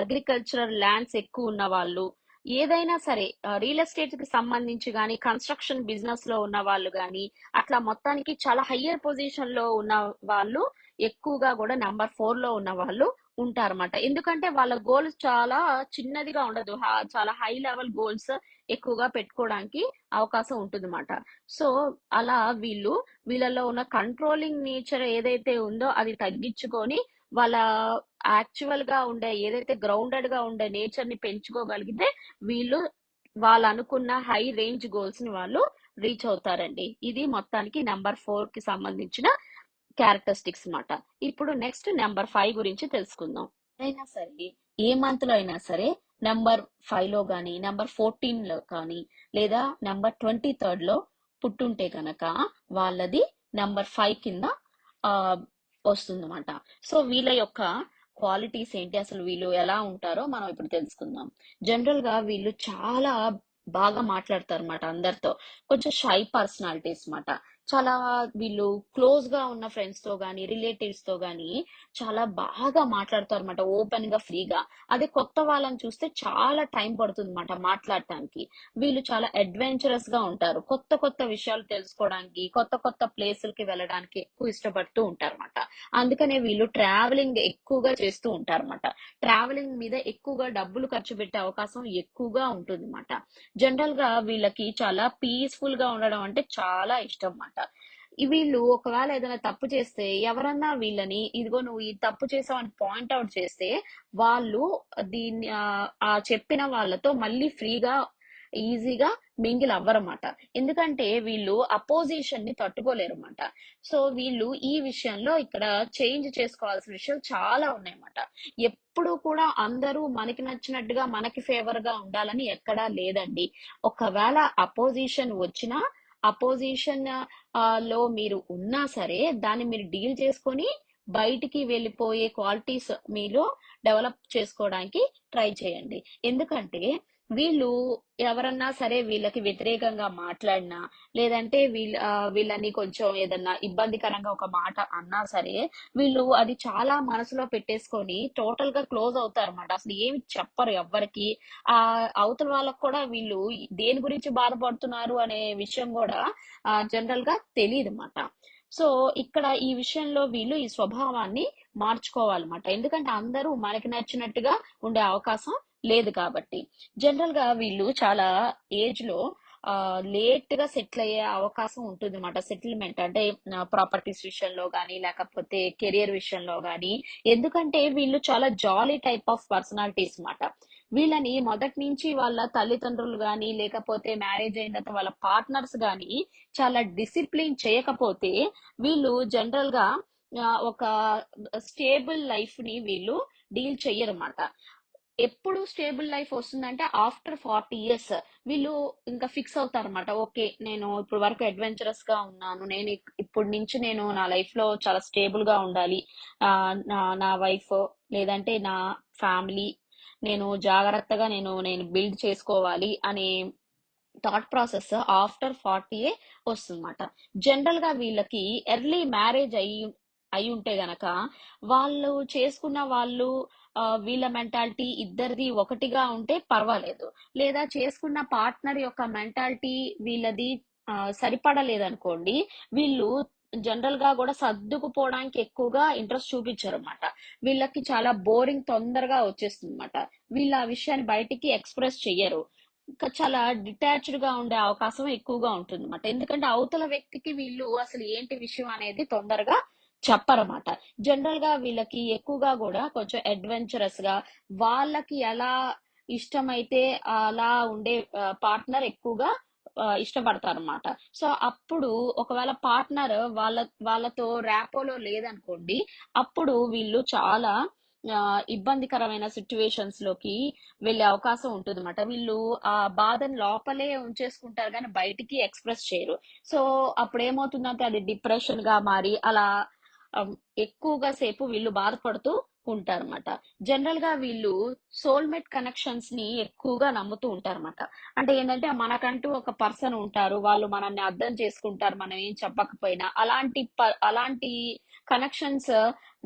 అగ్రికల్చరల్ ల్యాండ్స్ ఎక్కువ ఉన్న వాళ్ళు, ఏదైనా సరే రియల్ ఎస్టేట్ కి సంబంధించి కానీ, కన్స్ట్రక్షన్ బిజినెస్ లో ఉన్న వాళ్ళు కానీ, అట్లా మొత్తానికి చాలా హయ్యర్ పొజిషన్ లో ఉన్న వాళ్ళు ఎక్కువగా కూడా నెంబర్ 4 లో ఉన్న వాళ్ళు ఉంటారన్నమాట. ఎందుకంటే వాళ్ళ గోల్స్ చాలా చిన్నదిగా ఉండదు, చాలా హై లెవెల్ గోల్స్ ఎక్కువగా పెట్టుకోవడానికి అవకాశం ఉంటుందన్నమాట. సో అలా వీళ్ళలో ఉన్న కంట్రోలింగ్ నేచర్ ఏదైతే ఉందో అది తగ్గించుకొని వాళ్ళ యాక్చువల్ గా ఉండే ఏదైతే గ్రౌండెడ్ గా ఉండే నేచర్ ని పెంచుకోగలిగితే వీళ్ళు వాళ్ళు అనుకున్న హై రేంజ్ గోల్స్ ని వాళ్ళు రీచ్ అవుతారండి. ఇది మొత్తానికి నెంబర్ 4 కి సంబంధించిన క్యారెక్టరిస్టిక్స్ మాట. ఇప్పుడు నెక్స్ట్ నెంబర్ 5 గురించి తెలుసుకుందాం. అయినా సరే ఏ మంత్ లో అయినా సరే నెంబర్ 5లో కానీ నెంబర్ 14లో కానీ లేదా నెంబర్ 23లో పుట్టుంటే కనుక వాళ్ళది నెంబర్ 5 కింద ఆ, వస్తుందన్నమాట. సో వీళ్ళ యొక్క క్వాలిటీస్ ఏంటి, అసలు వీళ్ళు ఎలా ఉంటారో మనం ఇప్పుడు తెలుసుకుందాం. జనరల్ గా వీళ్ళు చాలా బాగా మాట్లాడతారు అన్నమాట అందరితో. కొంచెం షై పర్సనాలిటీస్ అన్నమాట. చాలా వీళ్ళు క్లోజ్ గా ఉన్న ఫ్రెండ్స్ తో గానీ రిలేటివ్స్ తో గానీ చాలా బాగా మాట్లాడతారు అనమాట, ఓపెన్ గా ఫ్రీగా. అదే కొత్త వాళ్ళని చూస్తే చాలా టైం పడుతుంది అనమాట మాట్లాడటానికి. వీళ్ళు చాలా అడ్వెంచరస్ గా ఉంటారు, కొత్త కొత్త విషయాలు తెలుసుకోవడానికి కొత్త కొత్త ప్లేసులకి వెళ్ళడానికి ఎక్కువ ఇష్టపడుతూ ఉంటారు అనమాట. అందుకనే వీళ్ళు ట్రావెలింగ్ ఎక్కువగా చేస్తూ ఉంటారు అనమాట. ట్రావెలింగ్ మీద ఎక్కువగా డబ్బులు ఖర్చు పెట్టే అవకాశం ఎక్కువగా ఉంటుంది అనమాట. జనరల్ గా వీళ్ళకి చాలా పీస్ఫుల్ గా ఉండడం అంటే చాలా ఇష్టం అన్నమాట. వీళ్ళు ఒకవేళ ఏదైనా తప్పు చేస్తే ఎవరన్నా వీళ్ళని ఇదిగో నువ్వు ఈ తప్పు చేసావు అని పాయింట్ అవుట్ చేస్తే వాళ్ళు దీన్ని ఆ చెప్పిన వాళ్ళతో మళ్ళీ ఫ్రీగా ఈజీగా మింగిల్ అవ్వరన్నమాట. ఎందుకంటే వీళ్ళు అపోజిషన్ ని తట్టుకోలేరు అన్నమాట. సో వీళ్ళు ఈ విషయంలో ఇక్కడ చేంజ్ చేసుకోవాల్సిన విషయాలు చాలా ఉన్నాయన్నమాట. ఎప్పుడు కూడా అందరూ మనకి నచ్చినట్టుగా మనకి ఫేవర్ గా ఉండాలని ఎక్కడా లేదండి. ఒకవేళ అపోజిషన్ వచ్చినా అపోజిషన్ లో మీరు ఉన్నా సరే దాన్ని మీరు డీల్ చేసుకొని బయటికి వెళ్ళిపోయే క్వాలిటీస్ మీలో డెవలప్ చేసుకోవడానికి ట్రై చేయండి. ఎందుకంటే వీళ్ళు ఎవరన్నా సరే వీళ్ళకి వ్యతిరేకంగా మాట్లాడినా లేదంటే వీళ్ళని కొంచెం ఏదన్నా ఇబ్బందికరంగా ఒక మాట అన్నా సరే వీళ్ళు అది చాలా మనసులో పెట్టేసుకొని టోటల్ గా క్లోజ్ అవుతారు అన్నమాట. అసలు ఏమి చెప్పరు ఎవ్వరికి. ఆ అవతల వాళ్ళకు కూడా వీళ్ళు దేని గురించి బాధపడుతున్నారు అనే విషయం కూడా జనరల్ గా తెలియదు అన్నమాట. సో ఇక్కడ ఈ విషయంలో వీళ్ళు ఈ స్వభావాన్ని మార్చుకోవాలన్నమాట. ఎందుకంటే అందరూ మనకి నచ్చినట్టుగా ఉండే అవకాశం లేదు కాబట్టి. జనరల్ గా వీళ్ళు చాలా ఏజ్ లో లేట్ గా సెటిల్ అయ్యే అవకాశం ఉంటుంది అనమాట. సెటిల్మెంట్ అంటే ప్రాపర్టీస్ విషయంలో కానీ లేకపోతే కెరియర్ విషయంలో కానీ. ఎందుకంటే వీళ్ళు చాలా జాలీ టైప్ ఆఫ్ పర్సనాలిటీస్ అన్నమాట. వీళ్ళని మొదటి నుంచి వాళ్ళ తల్లిదండ్రులు గాని లేకపోతే మ్యారేజ్ అయిన తర్వాత వాళ్ళ పార్ట్నర్స్ గాని చాలా డిసిప్లిన్ చేయకపోతే వీళ్ళు జనరల్ గా ఒక స్టేబుల్ లైఫ్ ని వీళ్ళు డీల్ చెయ్యరన్నమాట. ఎప్పుడు స్టేబుల్ లైఫ్ వస్తుందంటే ఆఫ్టర్ 40 ఇయర్స్ వీళ్ళు ఇంకా ఫిక్స్ అవుతారన్నమాట. ఓకే, నేను ఇప్పుడు వరకు అడ్వెంచరస్ గా ఉన్నాను, నేను ఇప్పుడు నుంచి నేను నా లైఫ్ లో చాలా స్టేబుల్ గా ఉండాలి. నా నా వైఫ్ లేదంటే నా ఫ్యామిలీ నేను జాగ్రత్తగా నేను నేను బిల్డ్ చేసుకోవాలి అనే థాట్ ప్రాసెస్ ఆఫ్టర్ 40 వస్తుందన్నమాట. జనరల్ గా వీళ్ళకి ఎర్లీ మ్యారేజ్ అయి ఉంటే గనక వాళ్ళు చేసుకున్న వాళ్ళు వీళ్ళ మెంటాలిటీ ఇద్దరిది ఒకటిగా ఉంటే పర్వాలేదు. లేదా చేసుకున్న పార్ట్నర్ యొక్క మెంటాలిటీ వీళ్ళది సరిపడలేదనుకోండి, వీళ్ళు జనరల్ గా కూడా సర్దుకుపోవడానికి ఎక్కువగా ఇంట్రెస్ట్ చూపించారు అనమాట. వీళ్ళకి చాలా బోరింగ్ తొందరగా వచ్చేస్తుంది అనమాట. వీళ్ళు ఆ విషయాన్ని బయటికి ఎక్స్ప్రెస్ చెయ్యరు. ఇంకా చాలా డిటాచ్డ్ గా ఉండే అవకాశం ఎక్కువగా ఉంటుంది అనమాట. ఎందుకంటే అవతల వ్యక్తికి వీళ్ళు అసలు ఏంటి విషయం అనేది తొందరగా చెప్పరన్నమాట. జనరల్ గా వీళ్ళకి ఎక్కువగా కూడా కొంచెం అడ్వెంచరస్ గా వాళ్ళకి ఎలా ఇష్టమైతే అలా ఉండే పార్ట్నర్ ఎక్కువగా ఇష్టపడతారు అనమాట. సో అప్పుడు ఒకవేళ పార్ట్నర్ వాళ్ళతో ర్యాపోలో లేదనుకోండి, అప్పుడు వీళ్ళు చాలా ఇబ్బందికరమైన సిచ్యువేషన్స్ లోకి వెళ్ళే అవకాశం ఉంటుంది అనమాట. వీళ్ళు ఆ బాధను లోపలే ఉంచేసుకుంటారు కానీ బయటికి ఎక్స్ప్రెస్ చేయరు. సో అప్పుడు ఏమవుతుందంటే అది డిప్రెషన్ గా మారి అలా ఎక్కువగా సేపు వీళ్ళు బాధపడుతూ ఉంటారన్నమాట. జనరల్ గా వీళ్ళు సోల్మేట్ కనెక్షన్స్ ని ఎక్కువగా నమ్ముతూ ఉంటారన్నమాట. అంటే ఏంటంటే మనకంటూ ఒక పర్సన్ ఉంటారు, వాళ్ళు మనల్ని అర్థం చేసుకుంటారు మనం ఏం చెప్పకపోయినా. అలాంటి కనెక్షన్స్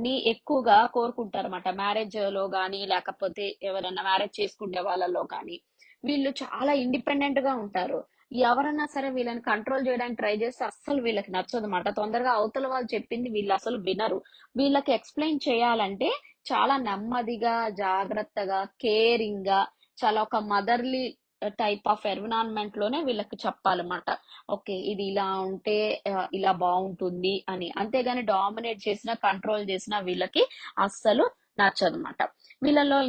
ని ఎక్కువగా కోరుకుంటారన్నమాట. మ్యారేజ్ లో గానీ లేకపోతే ఎవరైనా మ్యారేజ్ చేసుకునే వాళ్ళలో కానీ. వీళ్ళు చాలా ఇండిపెండెంట్ గా ఉంటారు. ఎవరన్నా సరే వీళ్ళని కంట్రోల్ చేయడానికి ట్రై చేస్తే అస్సలు వీళ్ళకి నచ్చదు అనమాట. తొందరగా అవతల వాళ్ళు చెప్పింది వీళ్ళు అసలు వినరు. వీళ్ళకి ఎక్స్ప్లెయిన్ చేయాలంటే చాలా నెమ్మదిగా జాగ్రత్తగా కేరింగ్ గా చాలా ఒక మదర్లీ టైప్ ఆఫ్ ఎన్విరాన్మెంట్ లోనే వీళ్ళకి చెప్పాలన్నమాట. ఓకే, ఇది ఇలా ఉంటే ఇలా బాగుంటుంది అని. అంతేగాని డామినేట్ చేసినా కంట్రోల్ చేసినా వీళ్ళకి అస్సలు నచ్చదన్నమాట. వీళ్ళలో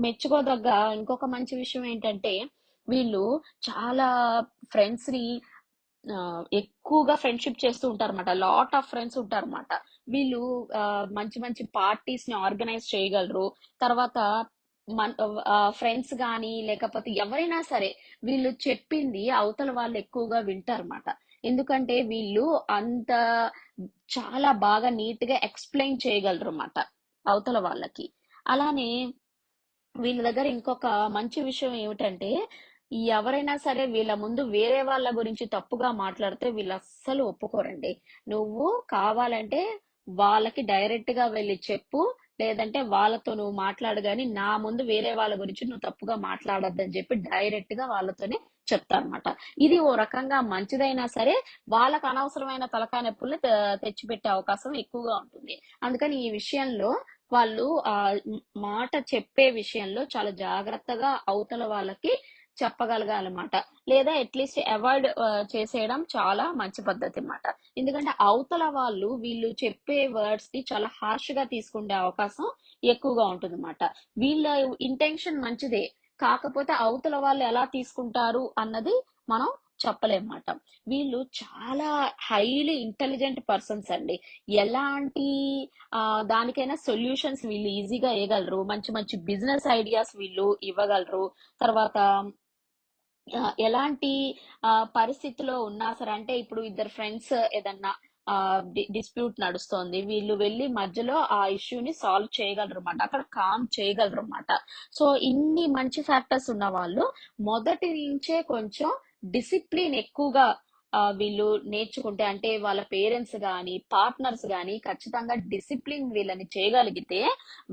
మెచ్చుకోదగ్గ ఇంకొక మంచి విషయం ఏంటంటే వీళ్ళు చాలా ఫ్రెండ్స్ ని ఎక్కువగా ఫ్రెండ్షిప్ చేస్తూ ఉంటారన్నమాట. లాట్ ఆఫ్ ఫ్రెండ్స్ ఉంటారన్నమాట. వీళ్ళు మంచి మంచి పార్టీస్ ని ఆర్గనైజ్ చేయగలరు. తర్వాత మన ఫ్రెండ్స్ గానీ, లేకపోతే ఎవరైనా సరే వీళ్ళు చెప్పింది అవతల వాళ్ళు ఎక్కువగా వింటారన్నమాట. ఎందుకంటే వీళ్ళు అంత చాలా బాగా నీట్‌గా ఎక్స్‌ప్లెయిన్ చేయగలరన్నమాట అవతల వాళ్ళకి. అలానే వీళ్ళ దగ్గర ఇంకొక మంచి విషయం ఏమిటంటే, ఎవరైనా సరే వీళ్ళ ముందు వేరే వాళ్ళ గురించి తప్పుగా మాట్లాడితే వీళ్ళు అస్సలు ఒప్పుకోరండి. నువ్వు కావాలంటే వాళ్ళకి డైరెక్ట్ గా వెళ్ళి చెప్పు, లేదంటే వాళ్ళతో నువ్వు మాట్లాడు గాని నా ముందు వేరే వాళ్ళ గురించి నువ్వు తప్పుగా మాట్లాడొద్దని చెప్పి డైరెక్ట్ గా వాళ్ళతోనే చెప్తారన్నమాట. ఇది ఓ రకంగా మంచిదైనా సరే వాళ్ళకి అనవసరమైన తలకాయ నొప్పుల్ని తెచ్చిపెట్టే అవకాశం ఎక్కువగా ఉంటుంది. అందుకని ఈ విషయంలో వాళ్ళు మాట చెప్పే విషయంలో చాలా జాగ్రత్తగా అవతల వాళ్ళకి చెప్పగలగాలన్నమాట. లేదా అట్లీస్ట్ అవాయిడ్ చేసేయడం చాలా మంచి పద్ధతి అన్నమాట. ఎందుకంటే అవతల వాళ్ళు వీళ్ళు చెప్పే వర్డ్స్ ని చాలా హార్ష్ గా తీసుకునే అవకాశం ఎక్కువగా ఉంటుందన్నమాట. వీళ్ళ ఇంటెన్షన్ మంచిదే, కాకపోతే అవతల వాళ్ళు ఎలా తీసుకుంటారు అన్నది మనం చెప్పలేమన్నమాట. వీళ్ళు చాలా హైలీ ఇంటెలిజెంట్ పర్సన్స్ అండి. ఎలాంటి దానికైనా సొల్యూషన్స్ వీళ్ళు ఈజీగా ఇవ్వగలరు. మంచి మంచి బిజినెస్ ఐడియాస్ వీళ్ళు ఇవ్వగలరు. తర్వాత ఎలాంటి పరిస్థితిలో ఉన్నా సరే, అంటే ఇప్పుడు ఇద్దరు ఫ్రెండ్స్ ఏదన్నా డిస్ప్యూట్ నడుస్తోంది, వీళ్ళు వెళ్ళి మధ్యలో ఆ ఇష్యూని సాల్వ్ చేయగలరు అన్నమాట. అక్కడ కామ్ చేయగలరు అన్నమాట. సో ఇన్ని మంచి ఫ్యాక్టర్స్ ఉన్న వాళ్ళు మొదటి నుంచే కొంచెం డిసిప్లిన్ ఎక్కువగా వీళ్ళు నేర్చుకుంటే, అంటే వాళ్ళ పేరెంట్స్ గాని పార్ట్నర్స్ గాని ఖచ్చితంగా డిసిప్లిన్ వీళ్ళని చేయగలిగితే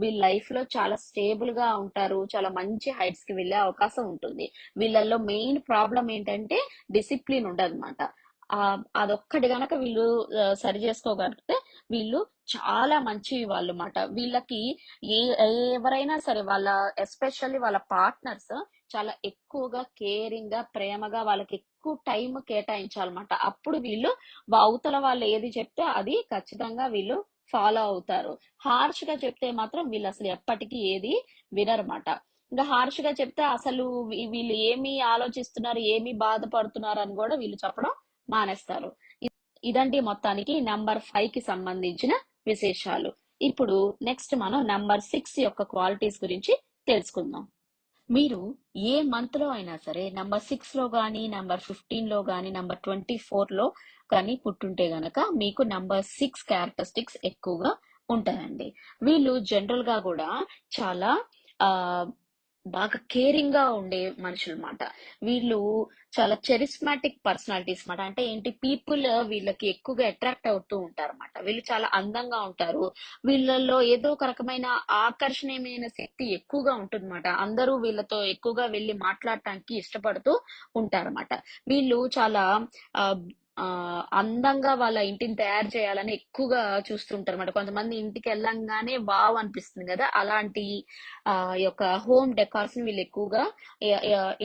వీళ్ళ లైఫ్ లో చాలా స్టేబుల్ గా ఉంటారు, చాలా మంచి హైట్స్ కి వెళ్ళే అవకాశం ఉంటుంది. వీళ్ళల్లో మెయిన్ ప్రాబ్లం ఏంటంటే డిసిప్లిన్ ఉండదన్నమాట. అదొక్కటి గనక వీళ్ళు సరి చేసుకోగలిగితే వీళ్ళు చాలా మంచి వాళ్ళు అన్నమాట. వీళ్ళకి ఏ ఎవరైనా సరే వాళ్ళ ఎస్పెషల్లీ వాళ్ళ పార్ట్నర్స్ చాలా ఎక్కువగా కేరింగ్ గా ప్రేమగా వాళ్ళకి ఎక్కువ టైం కేటాయించాలన్నమాట. అప్పుడు వీళ్ళు అవతల వాళ్ళు ఏది చెప్తే అది ఖచ్చితంగా వీళ్ళు ఫాలో అవుతారు. హార్ష్ గా చెప్తే మాత్రం వీళ్ళు అసలు ఎప్పటికీ ఏది వినరమాట. ఇంకా హార్ష్ గా చెప్తే అసలు వీళ్ళు ఏమి ఆలోచిస్తున్నారు, ఏమి బాధపడుతున్నారు అని కూడా వీళ్ళు చెప్పడం మానేస్తారు. ఇదండి మొత్తానికి నంబర్ 5 కి సంబంధించిన విశేషాలు. ఇప్పుడు నెక్స్ట్ మనం నంబర్ 6 యొక్క క్వాలిటీస్ గురించి తెలుసుకుందాం. మీరు ఏ మంత్ లో అయినా సరే నంబర్ 6 లో గానీ, నంబర్ 15 లో గానీ, నంబర్ 24 లో కానీ పుట్టుంటే గనక మీకు నంబర్ 6 క్యారెక్టరిస్టిక్స్ ఎక్కువగా ఉంటాయండి. వీళ్ళు జనరల్ గా కూడా చాలా ఆ బాగా కేరింగ్ గా ఉండే మనుషులు అన్నమాట. వీళ్ళు చాలా చెరిస్మాటిక్ పర్సనాలిటీస్ అన్నమాట. అంటే ఏంటి, పీపుల్ వీళ్ళకి ఎక్కువగా అట్రాక్ట్ అవుతూ ఉంటారు అన్నమాట. వీళ్ళు చాలా అందంగా ఉంటారు. వీళ్ళల్లో ఏదో ఒక రకమైన ఆకర్షణీయమైన శక్తి ఎక్కువగా ఉంటుందన్నమాట. అందరూ వీళ్ళతో ఎక్కువగా వెళ్ళి మాట్లాడటానికి ఇష్టపడుతూ ఉంటారన్నమాట. వీళ్ళు చాలా ఆ అందంగా వాళ్ళ ఇంటిని తయారు చేయాలని ఎక్కువగా చూస్తుంటారు అన్నమాట. కొంతమంది ఇంటికి వెళ్ళంగానే వావ్ అనిపిస్తుంది కదా, అలాంటి యొక్క హోమ్ డెకార్స్ ని వీళ్ళు ఎక్కువగా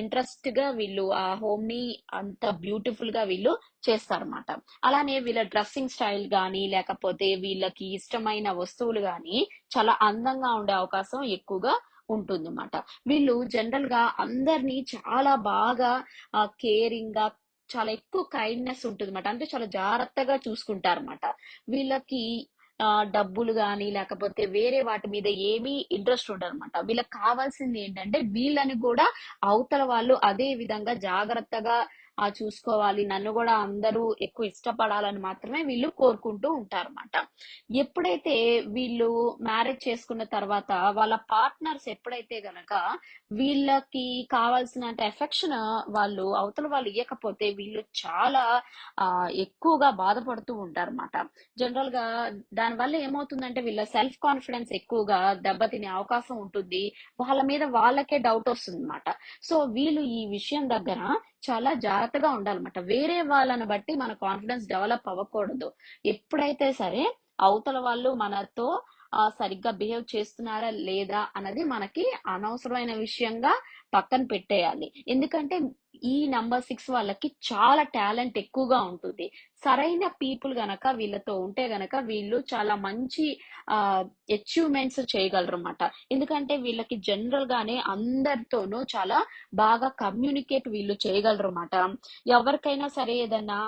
ఇంట్రెస్ట్ గా వీళ్ళు ఆ హోమ్ ని అంత బ్యూటిఫుల్ గా వీళ్ళు చేస్తారన్నమాట. అలానే వీళ్ళ డ్రెస్సింగ్ స్టైల్ గానీ, లేకపోతే వీళ్ళకి ఇష్టమైన వస్తువులు గానీ చాలా అందంగా ఉండే అవకాశం ఎక్కువగా ఉంటుందన్నమాట. వీళ్ళు జనరల్ గా అందరినీ చాలా బాగా కేరింగ్ గా, చాలా ఎక్కువ కైండ్నెస్ ఉంటుందన్నమాట. అంటే చాలా జాగ్రత్తగా చూసుకుంటారన్నమాట. వీళ్ళకి డబ్బులు గాని లేకపోతే వేరే వాటి మీద ఏమీ ఇంట్రెస్ట్ ఉండదన్నమాట. వీళ్ళకి కావాల్సింది ఏంటంటే వీళ్ళని కూడా అవతల వాళ్ళు అదే విధంగా జాగ్రత్తగా చూసుకోవాలి, నన్ను కూడా అందరూ ఎక్కువ ఇష్టపడాలని మాత్రమే వీళ్ళు కోరుకుంటూ ఉంటారన్నమాట. ఎప్పుడైతే వీళ్ళు మ్యారేజ్ చేసుకున్న తర్వాత వాళ్ళ పార్ట్నర్స్ ఎప్పుడైతే గనక వీళ్ళకి కావాల్సినంత ఎఫెక్షన్ వాళ్ళు అవతల వాళ్ళు ఇవ్వకపోతే వీళ్ళు చాలా ఎక్కువగా బాధపడుతూ ఉంటారన్నమాట. జనరల్ గా దానివల్ల ఏమవుతుందంటే వీళ్ళ సెల్ఫ్ కాన్ఫిడెన్స్ ఎక్కువగా దెబ్బతినే అవకాశం ఉంటుంది. వాళ్ళ మీద వాళ్ళకే డౌట్ వస్తుంది అనమాట. సో వీళ్ళు ఈ విషయం దగ్గర చాలా జాగ్రత్తగా ఉండాలన్నమాట. వేరే వాళ్ళని బట్టి మన కాన్ఫిడెన్స్ డెవలప్ అవ్వకూడదు. ఎప్పుడైతే సరే అవతల వాళ్ళు మనతో సరిగ్గా బిహేవ్ చేస్తున్నారా లేదా అన్నది మనకి అనవసరమైన విషయంగా పక్కన పెట్టేయాలి. ఎందుకంటే ఈ నంబర్ 6 వాళ్ళకి చాలా టాలెంట్ ఎక్కువగా ఉంటుంది. సరైన పీపుల్ గనక వీళ్ళతో ఉంటే గనక వీళ్ళు చాలా మంచి అచీవ్మెంట్స్ చేయగలరు అన్నమాట. ఎందుకంటే వీళ్ళకి జనరల్ గానే అందరితోనూ చాలా బాగా కమ్యూనికేట్ వీళ్ళు చేయగలరు అన్నమాట. ఎవరికైనా సరే ఏదైనా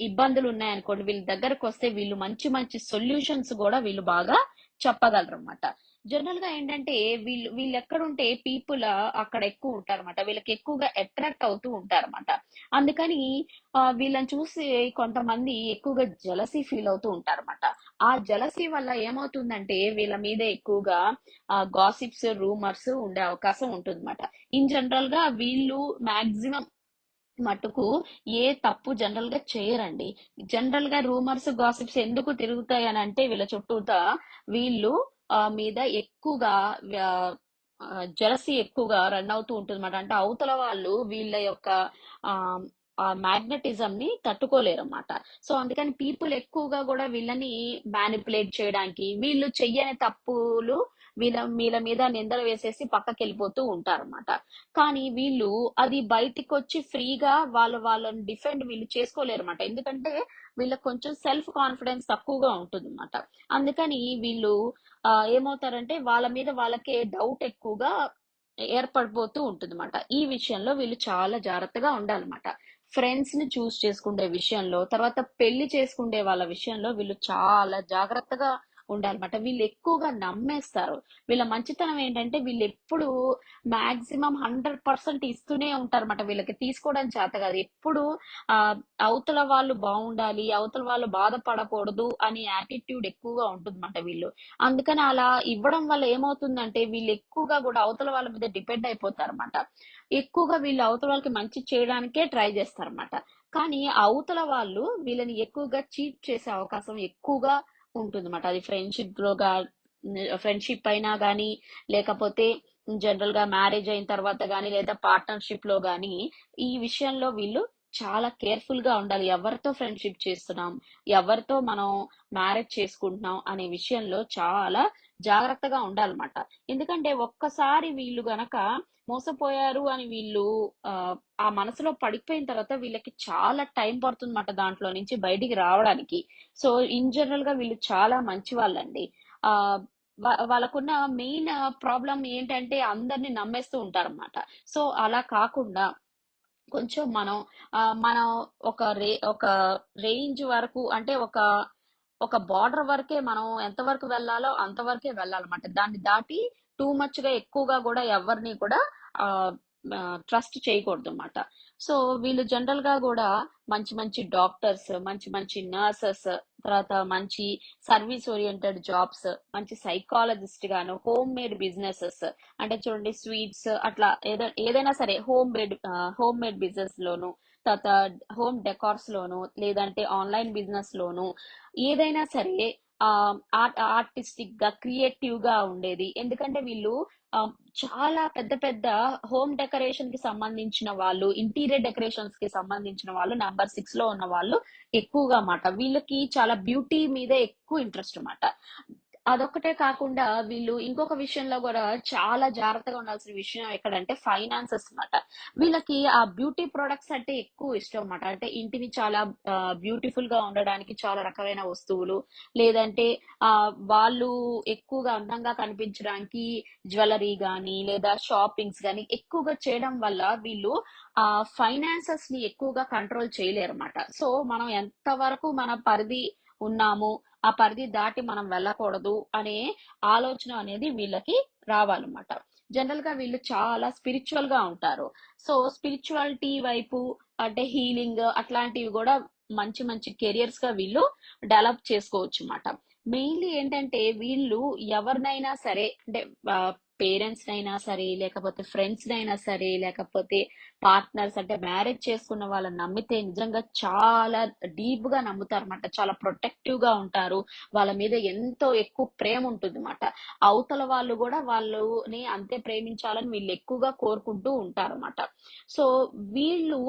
ఇబ్బందులు ఉన్నాయనుకోండి, వీళ్ళ దగ్గరకు వస్తే వీళ్ళు మంచి మంచి సొల్యూషన్స్ కూడా వీళ్ళు బాగా చెప్పగలరన్నమాట. జనరల్ గా ఏంటంటే వీళ్ళు ఎక్కడుంటే పీపుల్ అక్కడ ఎక్కువ ఉంటారన్నమాట. వీళ్ళకి ఎక్కువగా అట్రాక్ట్ అవుతూ ఉంటారన్నమాట. అందుకని వీళ్ళని చూసి కొంతమంది ఎక్కువగా జెలసీ ఫీల్ అవుతూ ఉంటారన్నమాట. ఆ జెలసీ వల్ల ఏమవుతుందంటే వీళ్ళ మీద ఎక్కువగా గాసిప్స్, రూమర్స్ ఉండే అవకాశం ఉంటుందన్నమాట. ఇన్ జనరల్ గా వీళ్ళు మాక్సిమం మటుకు ఏ తప్పు జనరల్ గా చేయరండి. జనరల్ గా రూమర్స్, గాసిప్స్ ఎందుకు తిరుగుతాయి అని అంటే వీళ్ళ చుట్టూతా వీళ్ళు మీద ఎక్కువగా జెలసీ ఎక్కువగా రన్ అవుతూ ఉంటుంది. అంటే అవతల వాళ్ళు వీళ్ళ యొక్క ఆ ఆ మ్యాగ్నెటిజం ని తట్టుకోలేరు అన్నమాట. సో అందుకని పీపుల్ ఎక్కువగా కూడా వీళ్ళని మ్యానిపులేట్ చేయడానికి, వీళ్ళు చెయ్యని తప్పులు వీళ్ళ మీద నిందలు వేసేసి పక్కకి వెళ్ళిపోతూ ఉంటారన్నమాట. కానీ వీళ్ళు అది బయటికొచ్చి ఫ్రీగా వాళ్ళని డిఫెండ్ వీళ్ళు చేసుకోలేరన్నమాట. ఎందుకంటే వీళ్ళకి కొంచెం సెల్ఫ్ కాన్ఫిడెన్స్ తక్కువగా ఉంటుందన్నమాట. అందుకని వీళ్ళు ఏమవుతారంటే వాళ్ళ మీద వాళ్ళకే డౌట్ ఎక్కువగా ఏర్పడిపోతూ ఉంటుందన్నమాట. ఈ విషయంలో వీళ్ళు చాలా జాగ్రత్తగా ఉండాలన్నమాట. ఫ్రెండ్స్ ని చూస్ చేసుకునే విషయంలో, తర్వాత పెళ్లి చేసుకునే వాళ్ళ విషయంలో వీళ్ళు చాలా జాగ్రత్తగా ఉండాలన్నమాట. వీళ్ళు ఎక్కువగా నమ్మేస్తారు. వీళ్ళ మంచితనం ఏంటంటే వీళ్ళు ఎప్పుడు మాక్సిమం 100% ఇస్తూనే ఉంటారన్నమాట. వీళ్ళకి తీసుకోవడం చేత కాదు. ఎప్పుడు ఆ అవతల వాళ్ళు బాగుండాలి, అవతల వాళ్ళు బాధపడకూడదు అనే యాటిట్యూడ్ ఎక్కువగా ఉంటుందన్నమాట వీళ్ళు. అందుకని అలా ఇవ్వడం వల్ల ఏమవుతుందంటే వీళ్ళు ఎక్కువగా కూడా అవతల వాళ్ళ మీద డిపెండ్ అయిపోతారన్నమాట. ఎక్కువగా వీళ్ళు అవతల వాళ్ళకి మంచి చేయడానికే ట్రై చేస్తారన్నమాట. కానీ అవతల వాళ్ళు వీళ్ళని ఎక్కువగా చీట్ చేసే అవకాశం ఎక్కువగా ఉంటుందన్నమాట. అది ఫ్రెండ్షిప్ అయినా గానీ, లేకపోతే జనరల్ గా మ్యారేజ్ అయిన తర్వాత గానీ, లేదా పార్ట్నర్షిప్ లో గానీ, ఈ విషయంలో వీళ్ళు చాలా కేర్ఫుల్ గా ఉండాలి. ఎవరితో ఫ్రెండ్షిప్ చేస్తున్నాం, ఎవరితో మనం మ్యారేజ్ చేసుకుంటున్నాం అనే విషయంలో చాలా జాగ్రత్తగా ఉండాలన్నమాట. ఎందుకంటే ఒక్కసారి వీళ్ళు గనక మోసపోయారు అని వీళ్ళు ఆ ఆ మనసులో పడిపోయిన తర్వాత వీళ్ళకి చాలా టైం పడుతుందన్నమాట దాంట్లో నుంచి బయటికి రావడానికి. సో ఇన్ జనరల్ గా వీళ్ళు చాలా మంచి వాళ్ళండి. ఆ వాళ్ళకున్న మెయిన్ ప్రాబ్లం ఏంటంటే అందరిని నమ్మేస్తూ ఉంటారన్నమాట. సో అలా కాకుండా కొంచెం మనం ఒక రేంజ్ వరకు, అంటే ఒక బార్డర్ వరకే మనం ఎంత వరకు వెళ్ళాలో అంతవరకే వెళ్ళాలన్నమాట. దాన్ని దాటి టూ మచ్ గా ఎక్కువగా కూడా ఎవరిని కూడా ఆ ట్రస్ట్ చేయకూడదు అన్నమాట. సో వీళ్ళు జనరల్ గా కూడా మంచి మంచి డాక్టర్స్, మంచి మంచి నర్సెస్, తర్వాత మంచి సర్వీస్ ఓరియంటెడ్ జాబ్స్, మంచి సైకాలజిస్ట్ గాను, హోమ్ మేడ్ బిజినెసెస్, అంటే చూడండి స్వీట్స్ అట్లా ఏదైనా సరే హోమ్ మేడ్ బిజినెస్ లోను, తర్వాత హోమ్ డెకార్స్ లోను, లేదంటే ఆన్లైన్ బిజినెస్ లోను, ఏదైనా సరే ఆ ఆర్టిస్టిక్ గా క్రియేటివ్ గా ఉండేది. ఎందుకంటే వీళ్ళు ఆ, చాలా పెద్ద పెద్ద హోమ్ డెకరేషన్ కి సంబంధించిన వాళ్ళు, ఇంటీరియర్ డెకరేషన్స్ కి సంబంధించిన వాళ్ళు నెంబర్ 6 లో ఉన్న వాళ్ళు ఎక్కువగా అన్నమాట. వీళ్ళకి చాలా బ్యూటీ మీద ఎక్కువ ఇంట్రెస్ట్ అన్నమాట. అదొక్కటే కాకుండా వీళ్ళు ఇంకొక విషయంలో కూడా చాలా జాగ్రత్తగా ఉండాల్సిన విషయం ఎక్కడంటే ఫైనాన్సెస్ అన్నమాట. వీళ్ళకి ఆ బ్యూటీ ప్రొడక్ట్స్ అంటే ఎక్కువ ఇష్టం అన్నమాట. అంటే ఇంటిని చాలా బ్యూటిఫుల్ గా ఉండడానికి చాలా రకమైన వస్తువులు, లేదంటే ఆ వాళ్ళు ఎక్కువగా అందంగా కనిపించడానికి జ్యువెలరీ గానీ, లేదా షాపింగ్స్ గానీ ఎక్కువగా చేయడం వల్ల వీళ్ళు ఆ ఫైనాన్సెస్ ని ఎక్కువగా కంట్రోల్ చేయలేరు అన్నమాట. సో మనం ఎంత వరకు మన పరిధి ఉన్నాము, ఆ పరిధి దాటి మనం వెళ్ళకూడదు అనే ఆలోచన అనేది వీళ్ళకి రావాలన్నమాట. జనరల్ గా వీళ్ళు చాలా స్పిరిచువల్ గా ఉంటారు. సో స్పిరిచువాలిటీ వైపు, అంటే హీలింగ్ అట్లాంటివి కూడా మంచి మంచి కెరియర్స్ గా వీళ్ళు డెవలప్ చేసుకోవచ్చు అన్నమాట. మెయిన్లీ ఏంటంటే వీళ్ళు ఎవరినైనా సరే, అంటే పేరెంట్స్ అయినా సరే, లేకపోతే ఫ్రెండ్స్ అయినా సరే, లేకపోతే పార్ట్నర్స్, అంటే మ్యారేజ్ చేసుకున్న వాళ్ళని నమ్మితే నిజంగా చాలా డీప్ గా నమ్ముతారు అన్నమాట. చాలా ప్రొటెక్టివ్ గా ఉంటారు. వాళ్ళ మీద ఎంతో ఎక్కువ ప్రేమ ఉంటుంది అన్నమాట. అవతల వాళ్ళు కూడా వాళ్ళని అంతే ప్రేమించాలని వీళ్ళు ఎక్కువగా కోరుకుంటూ ఉంటారు అన్నమాట. సో వీళ్ళు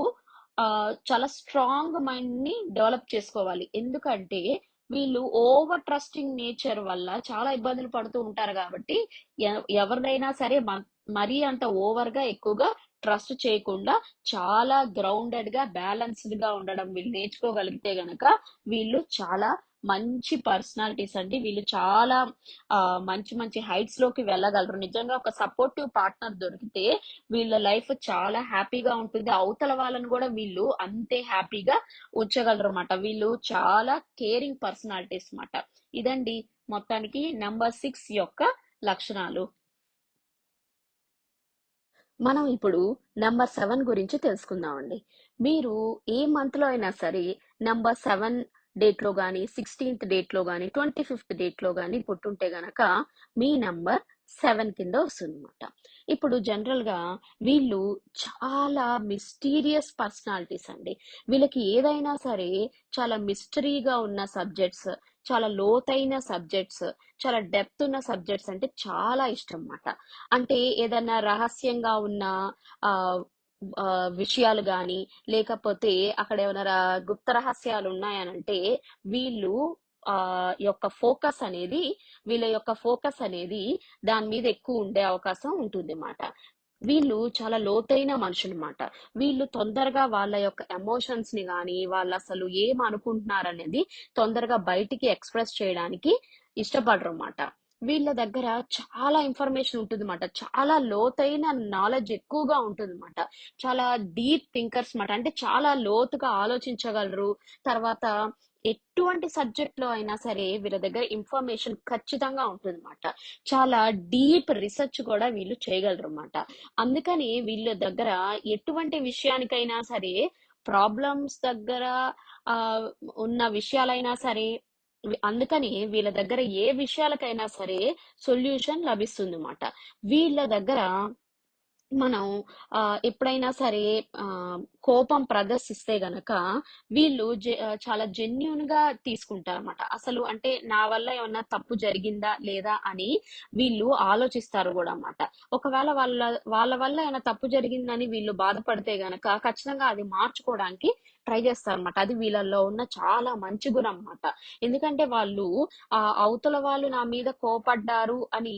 చాలా స్ట్రాంగ్ మైండ్ ని డెవలప్ చేసుకోవాలి. ఎందుకంటే వీళ్ళు ఓవర్ ట్రస్టింగ్ నేచర్ వల్ల చాలా ఇబ్బందులు పడుతూ ఉంటారు కాబట్టి ఎవరినైనా సరే మరీ అంత ఓవర్ గా ఎక్కువగా ట్రస్ట్ చేయకుండా చాలా గ్రౌండెడ్ గా బ్యాలెన్స్డ్ గా ఉండడం వీళ్ళు నేర్చుకోగలిగితే గనక వీళ్ళు చాలా మంచి పర్సనాలిటీస్ అండి. వీళ్ళు చాలా మంచి మంచి హైట్స్ లోకి వెళ్ళగలరు. నిజంగా ఒక సపోర్టివ్ పార్ట్నర్ దొరికితే వీళ్ళ లైఫ్ చాలా హ్యాపీగా ఉంటుంది. అవతల వాళ్ళని కూడా వీళ్ళు అంతే హ్యాపీగా ఉంచగలరు అన్నమాట. వీళ్ళు చాలా కేరింగ్ పర్సనాలిటీస్ అన్నమాట. ఇదండి మొత్తానికి నెంబర్ 6 యొక్క లక్షణాలు. మనం ఇప్పుడు నెంబర్ 7 గురించి తెలుసుకుందామండి. మీరు ఏ మంత్లో అయినా సరే నెంబర్ 7 డేట్లో కానీ, 16th డేట్లో కానీ, 25th డేట్లో కానీ పుట్టుంటే గనక మీ నెంబర్ 7 కింద వస్తుందన్నమాట. ఇప్పుడు జనరల్గా వీళ్ళు చాలా మిస్టీరియస్ పర్సనాలిటీస్ అండి. వీళ్ళకి ఏదైనా సరే చాలా మిస్టరీగా ఉన్న సబ్జెక్ట్స్, చాలా లోతైన సబ్జెక్ట్స్, చాలా డెప్త్ ఉన్న సబ్జెక్ట్స్ అంటే చాలా ఇష్టం అన్నమాట. అంటే ఏదన్నా రహస్యంగా ఉన్న ఆ ఆ, విషయాలు గాని, లేకపోతే అక్కడ ఏమైనా గుప్త రహస్యాలు ఉన్నాయనంటే వీళ్ళు ఆ యొక్క ఫోకస్ అనేది వీళ్ళ యొక్క ఫోకస్ అనేది దాని మీద ఎక్కువ ఉండే అవకాశం ఉంటుంది అన్నమాట. వీళ్ళు చాలా లోతైన మనుషులు అన్నమాట. వీళ్ళు తొందరగా వాళ్ళ యొక్క ఎమోషన్స్ ని గాని, వాళ్ళు అసలు ఏం అనుకుంటున్నారనేది తొందరగా బయటికి ఎక్స్ప్రెస్ చేయడానికి ఇష్టపడరు అన్నమాట. వీళ్ళ దగ్గర చాలా ఇన్ఫర్మేషన్ ఉంటుందన్నమాట. చాలా లోతైన నాలెడ్జ్ ఎక్కువగా ఉంటుందన్నమాట. చాలా డీప్ థింకర్స్ మాట. అంటే చాలా లోతుగా ఆలోచించగలరు. తర్వాత ఎటువంటి సబ్జెక్ట్ లో అయినా సరే వీళ్ళ దగ్గర ఇన్ఫర్మేషన్ ఖచ్చితంగా ఉంటుందన్నమాట. చాలా డీప్ రీసెర్చ్ కూడా వీళ్ళు చేయగలరు అన్నమాట. అందుకని వీళ్ళ దగ్గర ఎటువంటి విషయానికైనా సరే, ప్రాబ్లమ్స్ దగ్గర ఆ ఉన్న విషయాలైనా సరే, అందుకని వీళ్ళ దగ్గర ఏ విషయాలకైనా సరే సొల్యూషన్ లభిస్తుంది అన్నమాట. వీళ్ళ దగ్గర మనం ఎప్పుడైనా సరే కోపం ప్రదర్శిస్తే గనక వీళ్ళు చాలా జెన్యూన్ గా తీసుకుంటారన్నమాట. అసలు అంటే నా వల్ల ఏమన్నా తప్పు జరిగిందా లేదా అని వీళ్ళు ఆలోచిస్తారు కూడా అన్నమాట. ఒకవేళ వాళ్ళ వల్ల ఏమైనా తప్పు జరిగిందని వీళ్ళు బాధపడితే గనక ఖచ్చితంగా అది మార్చుకోవడానికి ట్రై చేస్తారన్నమాట. అది వీళ్ళల్లో ఉన్న చాలా మంచి గుణం అన్నమాట. ఎందుకంటే వాళ్ళు అవతల వాళ్ళు నా మీద కోపడ్డారు అని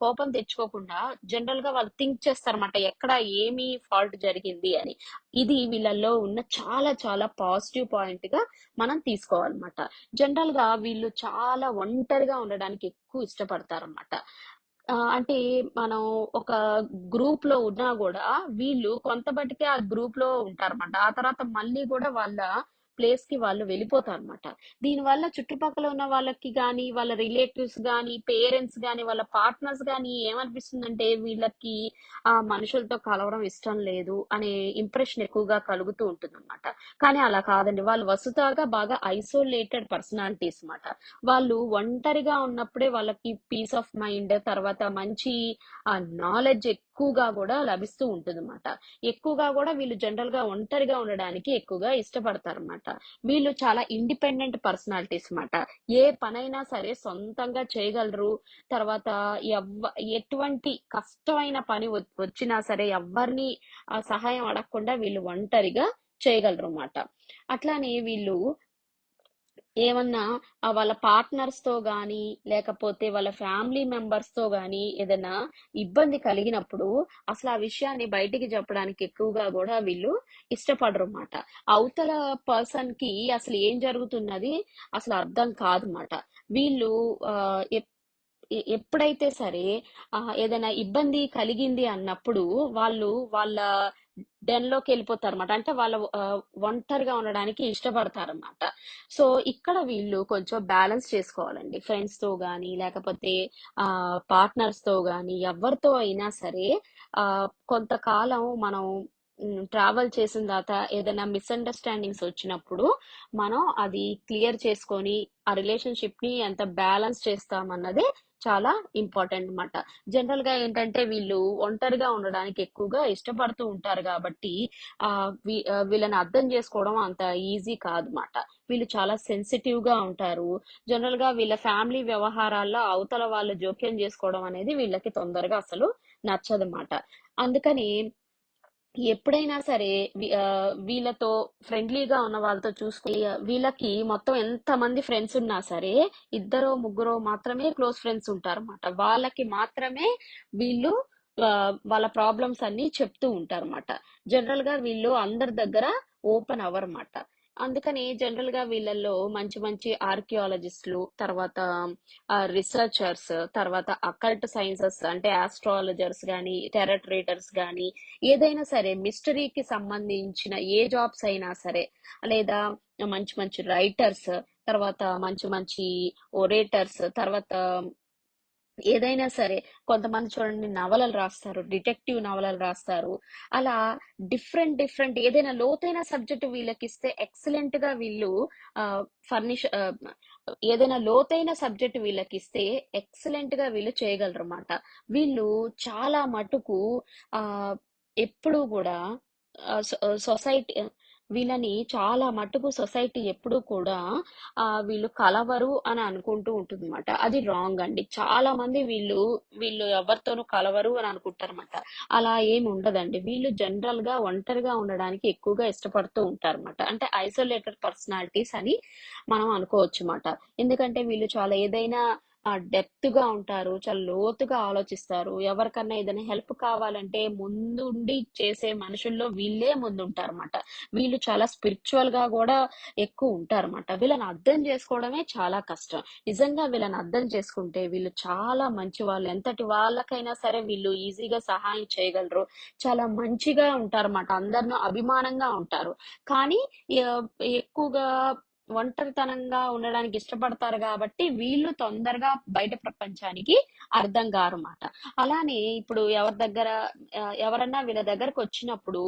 కోపం తెచ్చుకోకుండా జనరల్ గా వాళ్ళు థింక్ చేస్తారన్నమాట, ఎక్కడ ఏమి ఫాల్ట్ జరిగింది అని. ఇది వీళ్ళల్లో ఉన్న చాలా చాలా పాజిటివ్ పాయింట్ గా మనం తీసుకోవాలన్నమాట. జనరల్ గా వీళ్ళు చాలా ఒంటరిగా ఉండడానికి ఎక్కువ ఇష్టపడతారన్నమాట. అంటే మనం ఒక గ్రూప్ లో ఉన్నా కూడా వీళ్ళు కొంతమట్టుకే ఆ గ్రూప్ లో ఉంటారన్నమాట. ఆ తర్వాత మళ్ళీ కూడా వాళ్ళ ప్లేస్ కి వాళ్ళు వెళ్ళిపోతారన్నమాట. దీని వల్ల చుట్టుపక్కల ఉన్న వాళ్ళకి గాని, వాళ్ళ రిలేటివ్స్ గాని, పేరెంట్స్ గాని, వాళ్ళ పార్ట్నర్స్ గాని ఏమనిపిస్తుందంటే వీళ్ళకి ఆ మనుషులతో కలవడం ఇష్టం లేదు అనే ఇంప్రెషన్ ఎక్కువగా కలుగుతూ ఉంటుందన్నమాట. కానీ అలా కాదండి. వాళ్ళు వసుతాగా బాగా ఐసోలేటెడ్ పర్సనాలిటీస్ అన్నమాట. వాళ్ళు ఒంటరిగా ఉన్నప్పుడే వాళ్ళకి పీస్ ఆఫ్ మైండ్, తర్వాత మంచి నాలెడ్జ్ ఎక్కువగా కూడా లభిస్తూ ఉంటుందన్నమాట. ఎక్కువగా కూడా వీళ్ళు జనరల్ గా ఒంటరిగా ఉండడానికి ఎక్కువగా ఇష్టపడతారన్నమాట. వీళ్ళు చాలా ఇండిపెండెంట్ పర్సనాలిటీస్ అన్నమాట. ఏ పనైనా సరే సొంతంగా చేయగలరు. తర్వాత ఎటువంటి కష్టమైన పని వచ్చినా సరే ఎవరిని సహాయం అడగకుండా వీళ్ళు ఒంటరిగా చేయగలరు అన్నమాట. అట్లానే వీళ్ళు ఏమన్నా వాళ్ళ పార్ట్నర్స్ తో గాని, లేకపోతే వాళ్ళ ఫ్యామిలీ మెంబర్స్ తో గాని ఏదైనా ఇబ్బంది కలిగినప్పుడు అసలు ఆ విషయాన్ని బయటికి చెప్పడానికి ఎక్కువగా కూడా వీళ్ళు ఇష్టపడరు అన్నమాట. అవతల పర్సన్ కి అసలు ఏం జరుగుతున్నది అసలు అర్థం కాదన్నమాట. వీళ్ళు ఆ ఎప్- ఎప్పుడైతే సరే ఏదైనా ఇబ్బంది కలిగింది అన్నప్పుడు వాళ్ళు వాళ్ళ డెన్ లోకి వెళ్ళిపోతారు అనమాట. అంటే వాళ్ళ ఒంటరిగా ఉండడానికి ఇష్టపడతారన్నమాట. సో ఇక్కడ వీళ్ళు కొంచెం బ్యాలెన్స్ చేసుకోవాలండి. ఫ్రెండ్స్ తో గానీ, లేకపోతే పార్ట్నర్స్ తో గానీ, ఎవరితో అయినా సరే ఆ కొంతకాలం మనం ట్రావెల్ చేసిన తర్వాత ఏదైనా మిస్అండర్స్టాండింగ్స్ వచ్చినప్పుడు మనం అది క్లియర్ చేసుకొని ఆ రిలేషన్షిప్ ని ఎంత బ్యాలెన్స్ చేస్తామన్నది చాలా ఇంపార్టెంట్ అన్నమాట. జనరల్ గా ఏంటంటే వీళ్ళు ఒంటరిగా ఉండడానికి ఎక్కువగా ఇష్టపడుతూ ఉంటారు కాబట్టి వీళ్ళని అర్థం చేసుకోవడం అంత ఈజీ కాదన్నమాట. వీళ్ళు చాలా సెన్సిటివ్ గా ఉంటారు. జనరల్ గా వీళ్ళ ఫ్యామిలీ వ్యవహారాల్లో అవతల వాళ్ళు జోక్యం చేసుకోవడం అనేది వీళ్ళకి తొందరగా అసలు నచ్చదన్నమాట. అందుకని ఎప్పుడైనా సరే వీళ్ళతో ఫ్రెండ్లీగా ఉన్న వాళ్ళతో చూసుకుని వీళ్ళకి మొత్తం ఎంత మంది ఫ్రెండ్స్ ఉన్నా సరే ఇద్దరో ముగ్గురో మాత్రమే క్లోజ్ ఫ్రెండ్స్ ఉంటారు అన్నమాట. వాళ్ళకి మాత్రమే వీళ్ళు ఆ, వాళ్ళ ప్రాబ్లమ్స్ అన్ని చెప్తూ ఉంటారు అన్నమాట. జనరల్ గా వీళ్ళు అందరి దగ్గర ఓపెన్ అవ్వరన్నమాట. అందుకని జనరల్ గా వీళ్ళల్లో మంచి మంచి ఆర్కియాలజిస్టులు, తర్వాత రీసెర్చర్స్, తర్వాత అకల్ట్ సైన్సెస్ అంటే ఆస్ట్రాలజర్స్ గాని, టెరట్ రీడర్స్ గాని, ఏదైనా సరే మిస్టరీకి సంబంధించిన ఏ జాబ్స్ అయినా సరే, లేదా మంచి మంచి రైటర్స్, తర్వాత మంచి మంచి ఒరేటర్స్, తర్వాత ఏదైనా సరే కొంతమంది చూడండి నవలలు రాస్తారు, డిటెక్టివ్ నవలలు రాస్తారు. అలా డిఫరెంట్ డిఫరెంట్ ఏదైనా లోతైన సబ్జెక్ట్ వీళ్ళకిస్తే ఎక్సలెంట్ గా వీళ్ళు ఫర్నిష్ ఏదైనా లోతైన సబ్జెక్ట్ వీళ్ళకిస్తే ఎక్సలెంట్ గా వీళ్ళు చేయగలరన్నమాట. వీళ్ళు చాలా మటుకు ఆ ఎప్పుడూ కూడా సొసైటీ వీళ్ళని చాలా మట్టుకు సొసైటీ ఎప్పుడూ కూడా వీళ్ళు కలవరు అని అనుకుంటూ ఉంటుందన్నమాట. అది రాంగ్ అండి. చాలా మంది వీళ్ళు వీళ్ళు ఎవరితోనూ కలవరు అని అనుకుంటారన్నమాట. అలా ఏమి ఉండదండి. వీళ్ళు జనరల్ గా ఒంటరిగా ఉండడానికి ఎక్కువగా ఇష్టపడుతూ ఉంటారన్నమాట. అంటే ఐసోలేటెడ్ పర్సనాలిటీస్ అని మనం అనుకోవచ్చు మాట. ఎందుకంటే వీళ్ళు చాలా ఏదైనా డెప్త్ గా ఉంటారు, చాలా లోతుగా ఆలోచిస్తారు. ఎవరికన్నా ఏదైనా హెల్ప్ కావాలంటే ముందుండి చేసే మనుషుల్లో వీళ్ళే ముందుంటారన్నమాట. వీళ్ళు చాలా స్పిరిచువల్ గా కూడా ఎక్కువ ఉంటారన్నమాట. వీళ్ళని అర్థం చేసుకోవడమే చాలా కష్టం. నిజంగా వీళ్ళని అర్థం చేసుకుంటే వీళ్ళు చాలా మంచి వాళ్ళు. ఎంతటి వాళ్ళకైనా సరే వీళ్ళు ఈజీగా సహాయం చేయగలరు. చాలా మంచిగా ఉంటారన్నమాట. అందరిని అభిమానంగా ఉంటారు. కానీ ఎ- ఎక్కువగా ఒంటరితనంగా ఉండడానికి ఇష్టపడతారు కాబట్టి వీళ్ళు తొందరగా బయట ప్రపంచానికి అర్థం కారన్నమాట. అలానే ఇప్పుడు ఎవరన్నా వీళ్ళ దగ్గరకు వచ్చినప్పుడు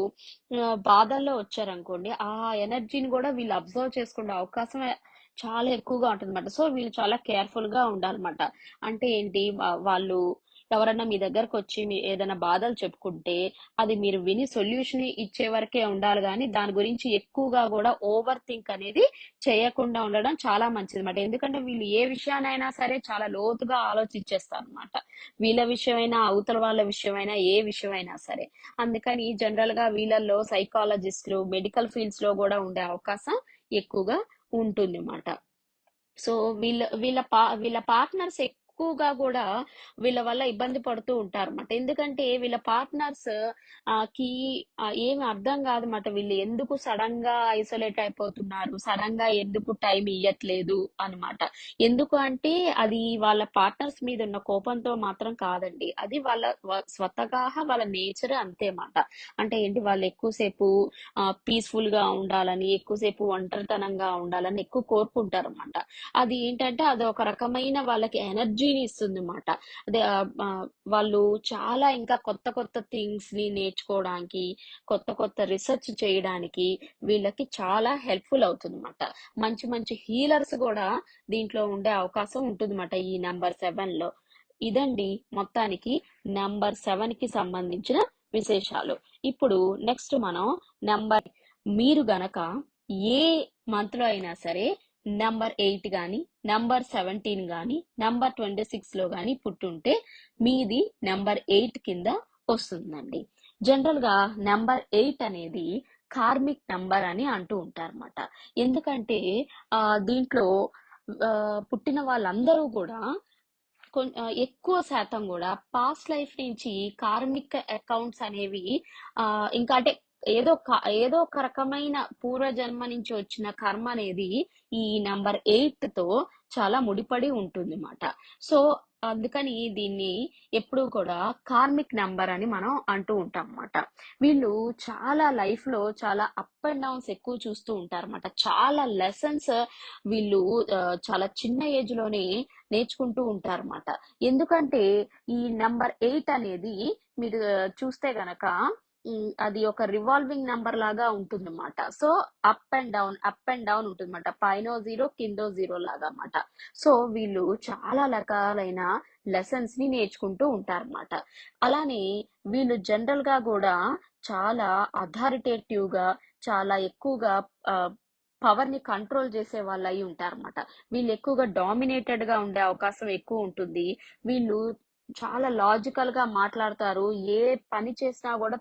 బాధల్లో వచ్చారనుకోండి, ఆ ఎనర్జీని కూడా వీళ్ళు అబ్జర్వ్ చేసుకునే అవకాశం చాలా ఎక్కువగా ఉంటుందన్నమాట. సో వీళ్ళు చాలా కేర్ఫుల్ గా ఉండాలన్నమాట. అంటే ఏంటి, వాళ్ళు ఎవరన్నా మీ దగ్గరకు వచ్చి మీ ఏదైనా బాధలు చెప్పుకుంటే అది మీరు విని సొల్యూషన్ ఇచ్చే వరకే ఉండాలి, కానీ దాని గురించి ఎక్కువగా కూడా ఓవర్ థింక్ అనేది చేయకుండా ఉండడం చాలా మంచిది అన్నమాట. ఎందుకంటే వీళ్ళు ఏ విషయానైనా సరే చాలా లోతుగా ఆలోచించేస్తారు అనమాట. వీళ్ళ విషయమైనా అవతల వాళ్ళ విషయమైనా ఏ విషయమైనా సరే. అందుకని జనరల్ గా వీళ్ళల్లో సైకాలజిస్టులు మెడికల్ ఫీల్డ్స్ లో కూడా ఉండే అవకాశం ఎక్కువగా ఉంటుంది అన్నమాట. సో వీళ్ళ పార్ట్నర్స్ ఎక్కువగా కూడా వీళ్ళ వల్ల ఇబ్బంది పడుతూ ఉంటారన్నమాట. ఎందుకంటే వీళ్ళ పార్ట్నర్స్ కి ఏమి అర్థం కాదన్నమాట. వీళ్ళు ఎందుకు సడన్ గా ఐసోలేట్ అయిపోతున్నారు, సడన్ గా ఎందుకు టైం ఇయ్యట్లేదు అన్నమాట. ఎందుకు అంటే అది వాళ్ళ పార్ట్నర్స్ మీద ఉన్న కోపంతో మాత్రం కాదండి. అది స్వతగా వాళ్ళ నేచర్ అంతే మాట. అంటే ఏంటి, వాళ్ళు ఎక్కువసేపు పీస్ఫుల్ గా ఉండాలని, ఎక్కువసేపు ఒంటరితనంగా ఉండాలని ఎక్కువ కోరుకుంటారు అన్నమాట. అది ఏంటంటే అది ఒక రకమైన వాళ్ళకి ఎనర్జీని ఇస్తుంది అన్నమాట. అదే వాళ్ళు చాలా ఇంకా కొత్త కొత్త థింగ్స్ ని నేర్చుకోవడానికి, కొత్త కొత్త రీసెర్చ్ చేయడానికి వీళ్ళకి చాలా హెల్ప్ఫుల్ అవుతుంది అన్నమాట. మంచి మంచి హీలర్స్ కూడా దీంట్లో ఉండే అవకాశం ఉంటుంది అన్నమాట ఈ నెంబర్ 7 లో. ఇదండి మొత్తానికి నెంబర్ 7 కి సంబంధించిన విశేషాలు. ఇప్పుడు నెక్స్ట్ మనం నెంబర్ మీరు గనక ఏ మంత్ లో అయినా సరే నెంబర్ 8 గాని, నెంబర్ 17 గాని, నెంబర్ 26 లో గాని పుట్టుంటే మీది నెంబర్ 8 కింద వస్తుందండి. జనరల్ గా నెంబర్ 8 అనేది కార్మిక్ నంబర్ అని అంటూ ఉంటారన్నమాట. ఎందుకంటే దీంట్లో పుట్టిన వాళ్ళందరూ కూడా ఎక్కువ శాతం కూడా పాస్ట్ లైఫ్ నుంచి కార్మిక అకౌంట్స్ అనేవి ఇంకా అంటే ఏదో ఒక రకమైన పూర్వజన్మ నుంచి వచ్చిన కర్మ అనేది ఈ నెంబర్ 8 తో చాలా ముడిపడి ఉంటుంది అన్నమాట. సో అందుకని దీన్ని ఎప్పుడూ కూడా కార్మిక్ నంబర్ అని మనం అంటూ ఉంటాం అన్నమాట. వీళ్ళు చాలా లైఫ్ లో చాలా అప్ అండ్ డౌన్స్ ఎక్కువ చూస్తూ ఉంటారు అన్నమాట. చాలా లెసన్స్ వీళ్ళు చాలా చిన్న ఏజ్ లోనే నేర్చుకుంటూ ఉంటారన్నమాట. ఎందుకంటే ఈ నెంబర్ 8 అనేది మీరు చూస్తే గనక అది ఒక రివాల్వింగ్ నంబర్ లాగా ఉంటుందన్నమాట. సో అప్ అండ్ డౌన్ ఉంటుందన్నమాట. పైనో జీరో కిందో జీరో లాగా అన్నమాట. సో వీళ్ళు చాలా రకాలైన లెసన్స్ ని నేర్చుకుంటూ ఉంటారన్నమాట. అలానే వీళ్ళు జనరల్ గా కూడా చాలా అథారిటేటివ్ గా, చాలా ఎక్కువగా పవర్ ని కంట్రోల్ చేసే వాళ్ళు అయి ఉంటారన్నమాట. వీళ్ళు ఎక్కువగా డామినేటెడ్ గా ఉండే అవకాశం ఎక్కువ ఉంటుంది. వీళ్ళు చాలా లాజికల్ గా మాట్లాడతారు. ఏ పని చేసినా కూడా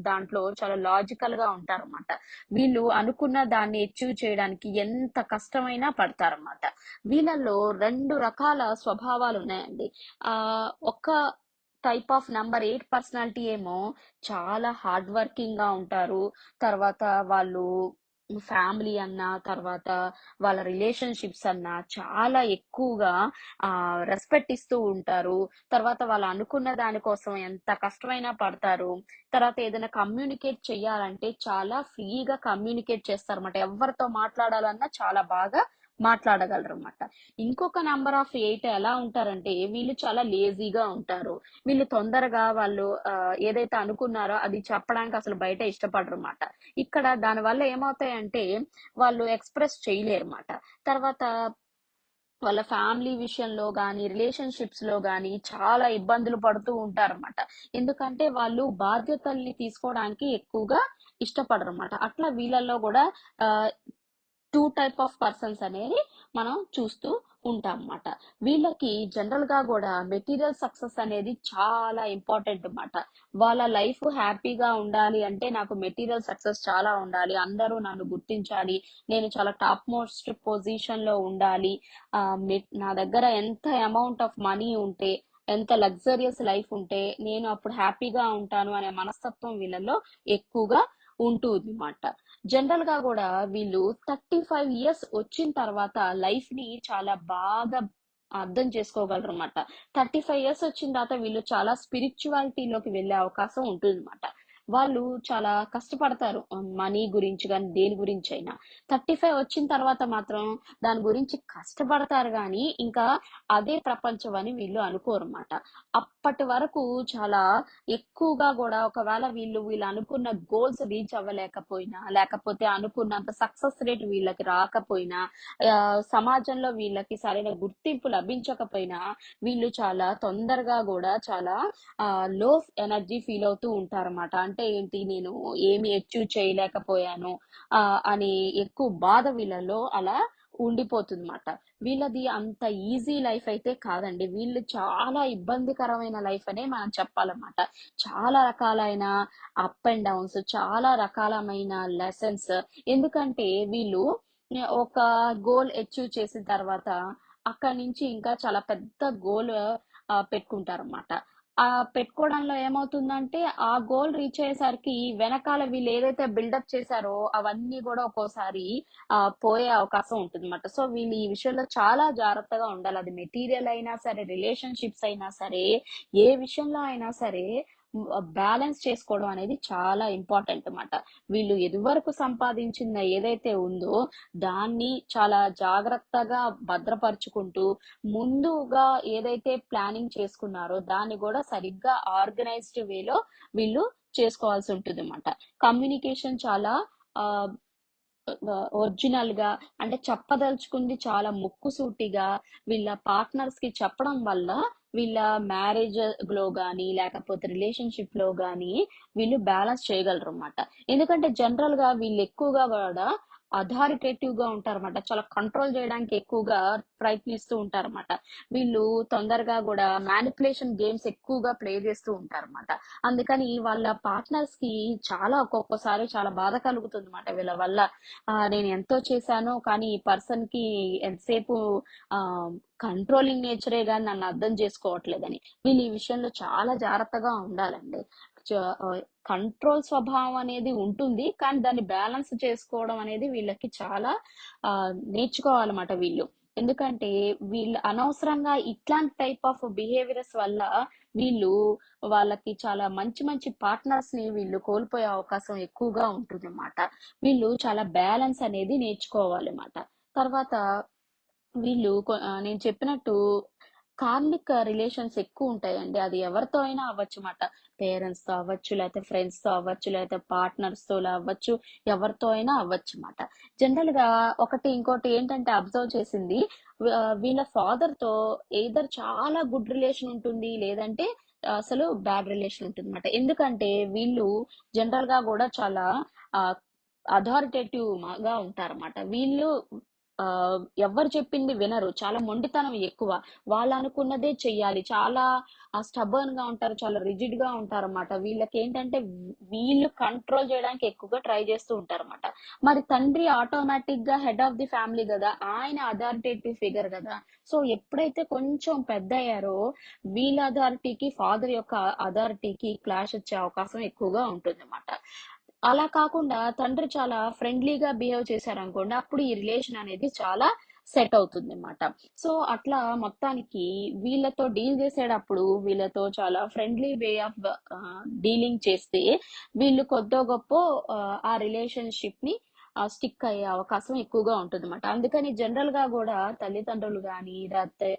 దాంట్లో చాలా లాజికల్ గా ఉంటారన్నమాట. వీళ్ళు అనుకున్న దాన్ని అచీవ్ చేయడానికి ఎంత కష్టమైనా పడతారన్నమాట. వీళ్ళల్లో 2 రకాల స్వభావాలు ఉన్నాయండి. ఒక టైప్ ఆఫ్ నెంబర్ 8 పర్సనాలిటీ ఏమో చాలా హార్డ్ వర్కింగ్ గా ఉంటారు. తర్వాత వాళ్ళు ఫ్యామిలీ అన్నా, తర్వాత వాళ్ళ రిలేషన్షిప్స్ అన్నా చాలా ఎక్కువగా రెస్పెక్ట్ ఇస్తూ ఉంటారు. తర్వాత వాళ్ళు అనుకున్న దానికోసం ఎంత కష్టమైనా పడతారు. తర్వాత ఏదైనా కమ్యూనికేట్ చెయ్యాలంటే చాలా ఫ్రీగా కమ్యూనికేట్ చేస్తారన్నమాట. ఎవరితో మాట్లాడాలన్నా చాలా బాగా మాట్లాడగలరు అన్నమాట. ఇంకొక నంబర్ ఆఫ్ 8 ఎలా ఉంటారంటే వీళ్ళు చాలా లేజీగా ఉంటారు. వీళ్ళు తొందరగా వాళ్ళు ఏదైతే అనుకున్నారో అది చెప్పడానికి అసలు బయట ఇష్టపడరన్నమాట. ఇక్కడ దానివల్ల ఏమవుతాయంటే వాళ్ళు ఎక్స్‌ప్రెస్ చేయలేరన్నమాట. తర్వాత వాళ్ళ ఫ్యామిలీ విషయంలో గానీ, రిలేషన్‌షిప్స్‌లో గానీ చాలా ఇబ్బందులు పడుతూ ఉంటారన్నమాట. ఎందుకంటే వాళ్ళు బాధ్యతల్ని తీసుకోవడానికి ఎక్కువగా ఇష్టపడరన్నమాట. అట్లా వీళ్ళలో గూడా ఆహ్, 2 టైప్ ఆఫ్ పర్సన్స్ అనేది మనం చూస్తూ ఉంటాం అన్నమాట. వీళ్ళకి జనరల్‌గా గూడా మెటీరియల్ సక్సెస్ అనేది చాలా ఇంపార్టెంట్ అన్నమాట. వాళ్ళ లైఫ్ హ్యాపీగా ఉండాలి అంటే నాకు మెటీరియల్ సక్సెస్ చాలా ఉండాలి. అందరూ నన్ను గుర్తించాలి. నేను చాలా టాప్ మోస్ట్ పొజిషన్‌లో ఉండాలి. నా దగ్గర ఎంత అమౌంట్ ఆఫ్ మనీ ఉంటే, ఎంత లగ్జరియస్ లైఫ్ ఉంటే నేను అప్పుడు హ్యాపీగా ఉంటాను అనే మనస్తత్వం వీళ్ళలో ఎక్కువగా ఉంటుందన్నమాట. జనరల్ గా కూడా వీళ్ళు 35 ఇయర్స్ వచ్చిన తర్వాత లైఫ్ ని చాలా బాగా అర్థం చేసుకోగలరు అనమాట. 35 ఇయర్స్ వచ్చిన తర్వాత వీళ్ళు చాలా స్పిరిచువాలిటీలోకి వెళ్ళే అవకాశం ఉంటుంది అనమాట. వాళ్ళు చాలా కష్టపడతారు మనీ గురించి కానీ దేని గురించి అయినా. 35 వచ్చిన తర్వాత మాత్రం దాని గురించి కష్టపడతారు కానీ ఇంకా అదే ప్రపంచం అని వీళ్ళు అనుకోరు అనమాట. అప్పటి వరకు చాలా ఎక్కువగా కూడా ఒకవేళ వీళ్ళు అనుకున్న గోల్స్ రీచ్ అవ్వలేకపోయినా, లేకపోతే అనుకున్నంత సక్సెస్ రేట్ వీళ్ళకి రాకపోయినా, సమాజంలో వీళ్ళకి సరైన గుర్తింపు లభించకపోయినా, వీళ్ళు చాలా తొందరగా గూడా చాలా లో ఎనర్జీ ఫీల్ అవుతూ ఉంటారన్నమాట. అంటే ఏంటి నేను ఏమి అచీవ్ చేయలేకపోయాను అని ఎక్కువ బాధ వీళ్ళలో అలా ఉండిపోతుందన్నమాట. వీళ్ళది అంత ఈజీ లైఫ్ అయితే కాదండి. వీళ్ళు చాలా ఇబ్బందికరమైన లైఫ్ అనే మనం చెప్పాలన్నమాట. చాలా రకాలైన అప్ అండ్ డౌన్స్, చాలా రకాలమైన లెసన్స్. ఎందుకంటే వీళ్ళు ఒక గోల్ అచీవ్ చేసిన తర్వాత అక్కడి నుంచి ఇంకా చాలా పెద్ద గోల్ పెట్టుకుంటారన్నమాట. పెట్టుకోవడంలో ఏమవుతుందంటే ఆ గోల్ రీచ్ అయ్యేసరికి వెనకాల వీళ్ళు ఏదైతే బిల్డప్ చేశారో అవన్నీ కూడా ఒక్కోసారి పోయే అవకాశం ఉంటుందన్నమాట. సో వీళ్ళు ఈ విషయంలో చాలా జాగ్రత్తగా ఉండాలి. అది మెటీరియల్ అయినా సరే, రిలేషన్‌షిప్స్ అయినా సరే, ఏ విషయంలో అయినా సరే బ్యాలెన్స్ చేసుకోవడం అనేది చాలా ఇంపార్టెంట్ అన్నమాట. వీళ్ళు ఇదివరకు సంపాదించిన ఏదైతే ఉందో దాన్ని చాలా జాగ్రత్తగా భద్రపరుచుకుంటూ, ముందుగా ఏదైతే ప్లానింగ్ చేసుకున్నారో దాన్ని కూడా సరిగ్గా ఆర్గనైజ్డ్ వేలో వీళ్ళు చేసుకోవాల్సి ఉంటుందన్నమాట. కమ్యూనికేషన్ చాలా ఆహ్, ఒరిజినల్ గా అంటే చెప్పదలుచుకుంది చాలా ముక్కుసూటిగా వీళ్ళ పార్ట్నర్స్ కి చెప్పడం వల్ల వీళ్ళ మ్యారేజ్ లో గానీ లేకపోతే రిలేషన్షిప్ లో గానీ వీళ్ళు బ్యాలెన్స్ చేయగలరు అన్నమాట. ఎందుకంటే జనరల్ గా వీళ్ళు ఎక్కువగా కూడా అథారిటేటివ్ గా ఉంటారన్నమాట. చాలా కంట్రోల్ చేయడానికి ఎక్కువగా ప్రయత్నిస్తూ ఉంటారన్నమాట. వీళ్ళు తొందరగా కూడా మ్యానిపులేషన్ గేమ్స్ ఎక్కువగా ప్లే చేస్తూ ఉంటారన్నమాట. అందుకని వాళ్ళ పార్ట్నర్స్ కి చాలా ఒక్కొక్కసారి చాలా బాధ కలుగుతుంది అన్నమాట వీళ్ళ వల్ల. నేను ఎంతో చేశాను కానీ ఈ పర్సన్ కి ఎంతసేపు కంట్రోలింగ్ నేచరే గాని నన్ను అర్థం చేసుకోవట్లేదని. వీళ్ళు ఈ విషయంలో చాలా జాగ్రత్తగా ఉండాలండి. కంట్రోల్ స్వభావం అనేది ఉంటుంది కానీ దాన్ని బ్యాలెన్స్ చేసుకోవడం అనేది వీళ్ళకి చాలా నేర్చుకోవాలన్నమాట వీళ్ళు. ఎందుకంటే వీళ్ళు అనవసరంగా ఇట్లాంటి టైప్ ఆఫ్ బిహేవియర్స్ వల్ల వీళ్ళు వాళ్ళకి చాలా మంచి మంచి పార్ట్నర్స్ ని వీళ్ళు కోల్పోయే అవకాశం ఎక్కువగా ఉంటుందన్నమాట. వీళ్ళు చాలా బ్యాలెన్స్ అనేది నేర్చుకోవాలన్నమాట. తర్వాత వీళ్ళు నేను చెప్పినట్టు కార్మిక రిలేషన్స్ ఎక్కువ ఉంటాయండి. అది ఎవరితో అయినా అవ్వచ్చు మాట. పేరెంట్స్ తో అవ్వచ్చు, లేకపోతే ఫ్రెండ్స్ తో అవ్వచ్చు, లేకపోతే పార్ట్నర్స్ తో అవ్వచ్చు, ఎవరితో అయినా అవ్వచ్చు మాట. జనరల్ గా ఇంకోటి ఏంటంటే అబ్జర్వ్ చేసింది వీళ్ళ ఫాదర్ తో ఎయిదర్ చాలా గుడ్ రిలేషన్ ఉంటుంది, లేదంటే అసలు బ్యాడ్ రిలేషన్ ఉంటుంది అనమాట. ఎందుకంటే వీళ్ళు జనరల్ గా కూడా చాలా అథారిటేటివ్ గా ఉంటారన్నమాట. వీళ్ళు ఎవరు చెప్పింది వినరు. చాలా మొండితనం ఎక్కువ. వాళ్ళు అనుకున్నదే చెయ్యాలి. చాలా స్టబర్న్ గా ఉంటారు. చాలా రిజిడ్ గా ఉంటారన్నమాట. వీళ్ళకేంటంటే వీళ్ళు కంట్రోల్ చేయడానికి ఎక్కువగా ట్రై చేస్తూ ఉంటారన్నమాట. మరి తండ్రి ఆటోమేటిక్ గా హెడ్ ఆఫ్ ది ఫ్యామిలీ కదా! ఆయన అథారిటేటివ్ ఫిగర్ కదా! సో ఎప్పుడైతే కొంచెం పెద్దయ్యారో వీళ్ళ అథారిటీకి, ఫాదర్ యొక్క అథారిటీకి క్లాష్ వచ్చే అవకాశం ఎక్కువగా ఉంటుందన్నమాట. అలా కాకుండా తండ్రి చాలా ఫ్రెండ్లీగా బిహేవ్ చేశారనుకోండి అప్పుడు ఈ రిలేషన్ అనేది చాలా సెట్ అవుతుంది అన్నమాట. సో అట్లా మొత్తానికి వీళ్ళతో డీల్ చేసేటప్పుడు వీళ్ళతో చాలా ఫ్రెండ్లీ వే ఆఫ్ డీలింగ్ చేస్తే వీళ్ళు కొద్దో గొప్ప ఆ రిలేషన్షిప్ ని స్టిక్ అయ్యే అవకాశం ఎక్కువగా ఉంటుందన్నమాట. అందుకని జనరల్‌గా గూడా తల్లిదండ్రులు గానీ,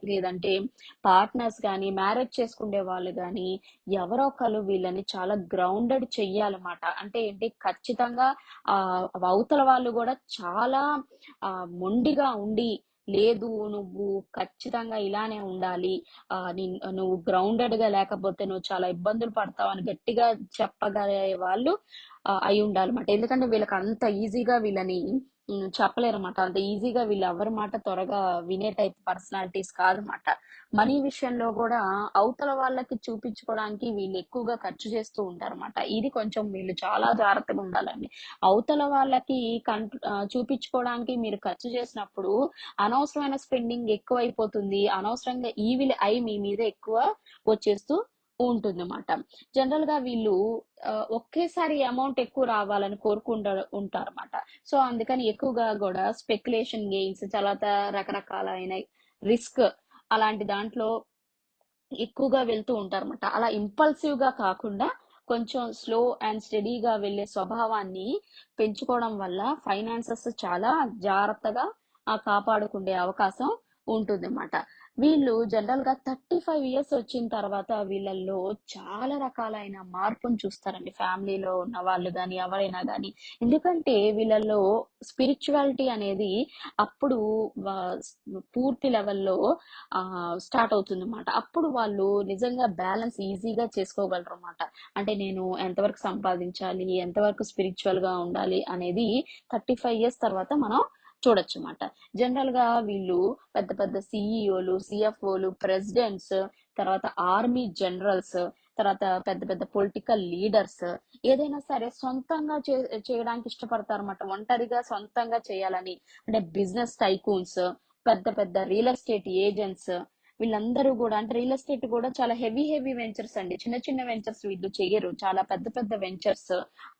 లేదంటే పార్ట్నర్స్ గానీ, మ్యారేజ్ చేసుకునే వాళ్ళు గానీ, ఎవరో ఒకళ్ళు వీళ్ళని చాలా గ్రౌండెడ్ చెయ్యాలన్నమాట. అంటే ఏంటి, ఖచ్చితంగా అవతల వాళ్ళు గూడా చాలా మొండిగా ఉండి, లేదు నువ్వు ఖచ్చితంగా ఇలానే ఉండాలి. నువ్వు గ్రౌండెడ్‌గా లేకపోతే నువ్వు చాలా ఇబ్బందులు పడతావని గట్టిగా చెప్పగలిగే వాళ్ళు అయ్యుండాలన్నమాట. ఎందుకంటే వీళ్ళకి అంత ఈజీగా వీళ్ళని చెప్పలేరన్నమాట. అంత ఈజీగా వీళ్ళు ఎవరి మాట త్వరగా వినే టైప్ పర్సనాలిటీస్ కాదన్నమాట. మనీ విషయంలో గూడా అవతల వాళ్ళకి చూపించుకోవడానికి వీళ్ళు ఎక్కువగా ఖర్చు చేస్తూ ఉంటారన్నమాట. ఇది కొంచెం వీళ్ళు చాలా జాగ్రత్తగా ఉండాలండి. అవతల వాళ్ళకి చూపించుకోవడానికి మీరు ఖర్చు చేసినప్పుడు అనవసరమైన స్పెండింగ్ ఎక్కువైపోతుంది. అనవసరంగా ఈవిల్ ఐ మీ మీద ఎక్కువ వచ్చేస్తూ ఉంటుందన్నమాట. జనరల్‌గా వీళ్ళు ఒకేసారి అమౌంట్ ఎక్కువ రావాలని ఉంటారన్నమాట. సో, అందుకని ఎక్కువగా గూడా స్పెక్యులేషన్ గెయిన్స్, తర్వాత రకరకాలైన రిస్క్ అలాంటి దాంట్లో ఎక్కువగా వెళ్తూ ఉంటారన్నమాట. అలా ఇంపల్సివ్‌గా కాకుండా కొంచెం స్లో అండ్ స్టడీగా వెళ్ళే స్వభావాన్ని పెంచుకోవడం వల్ల ఫైనాన్సెస్ చాలా జాగ్రత్తగా కాపాడుకునే అవకాశం ఉంటుందన్నమాట. వీళ్ళు జనరల్‌గా 35 ఇయర్స్ వచ్చిన తర్వాత వీళ్ళల్లో చాలా రకాలైన మార్పును చూస్తారండి. ఫ్యామిలీలో ఉన్న వాళ్ళు గాని, ఎవరైనా గాని. ఎందుకంటే వీళ్ళల్లో స్పిరిచ్యువాలిటీ అనేది అప్పుడు వ పూర్తి లెవెల్‌లో స్టార్ట్ అవుతుందన్నమాట. అప్పుడు వాళ్ళు నిజంగా బ్యాలెన్స్ ఈజీగా చేసుకోగలరన్నమాట. అంటే నేను ఎంతవరకు సంపాదించాలి, ఎంతవరకు స్పిరిచ్యువల్‌గా ఉండాలి అనేది 35 ఇయర్స్ తర్వాత మనం చూడొచ్చన్నమాట. జనరల్‌గా వీళ్ళు పెద్ద పెద్ద సీఈఓలు, సీఎఫ్ఓలు, ప్రెసిడెంట్స్, తర్వాత ఆర్మీ జనరల్స్, తర్వాత పెద్ద పెద్ద పొలిటికల్ లీడర్స్ ఏదైనా సరే సొంతంగా చేయడానికి ఇష్టపడతారన్నమాట. ఒంటరిగా సొంతంగా చేయాలని. అంటే బిజినెస్ టైకూన్స్, పెద్ద పెద్ద రియల్ ఎస్టేట్ ఏజెంట్స్ వీళ్ళందరూ గూడా, అంటే రియల్ ఎస్టేట్ కూడా చాలా హెవీ హెవీ వెంచర్స్ అండి. చిన్న చిన్న వెంచర్స్ వీళ్ళు చెయ్యరు. చాలా పెద్ద పెద్ద వెంచర్స్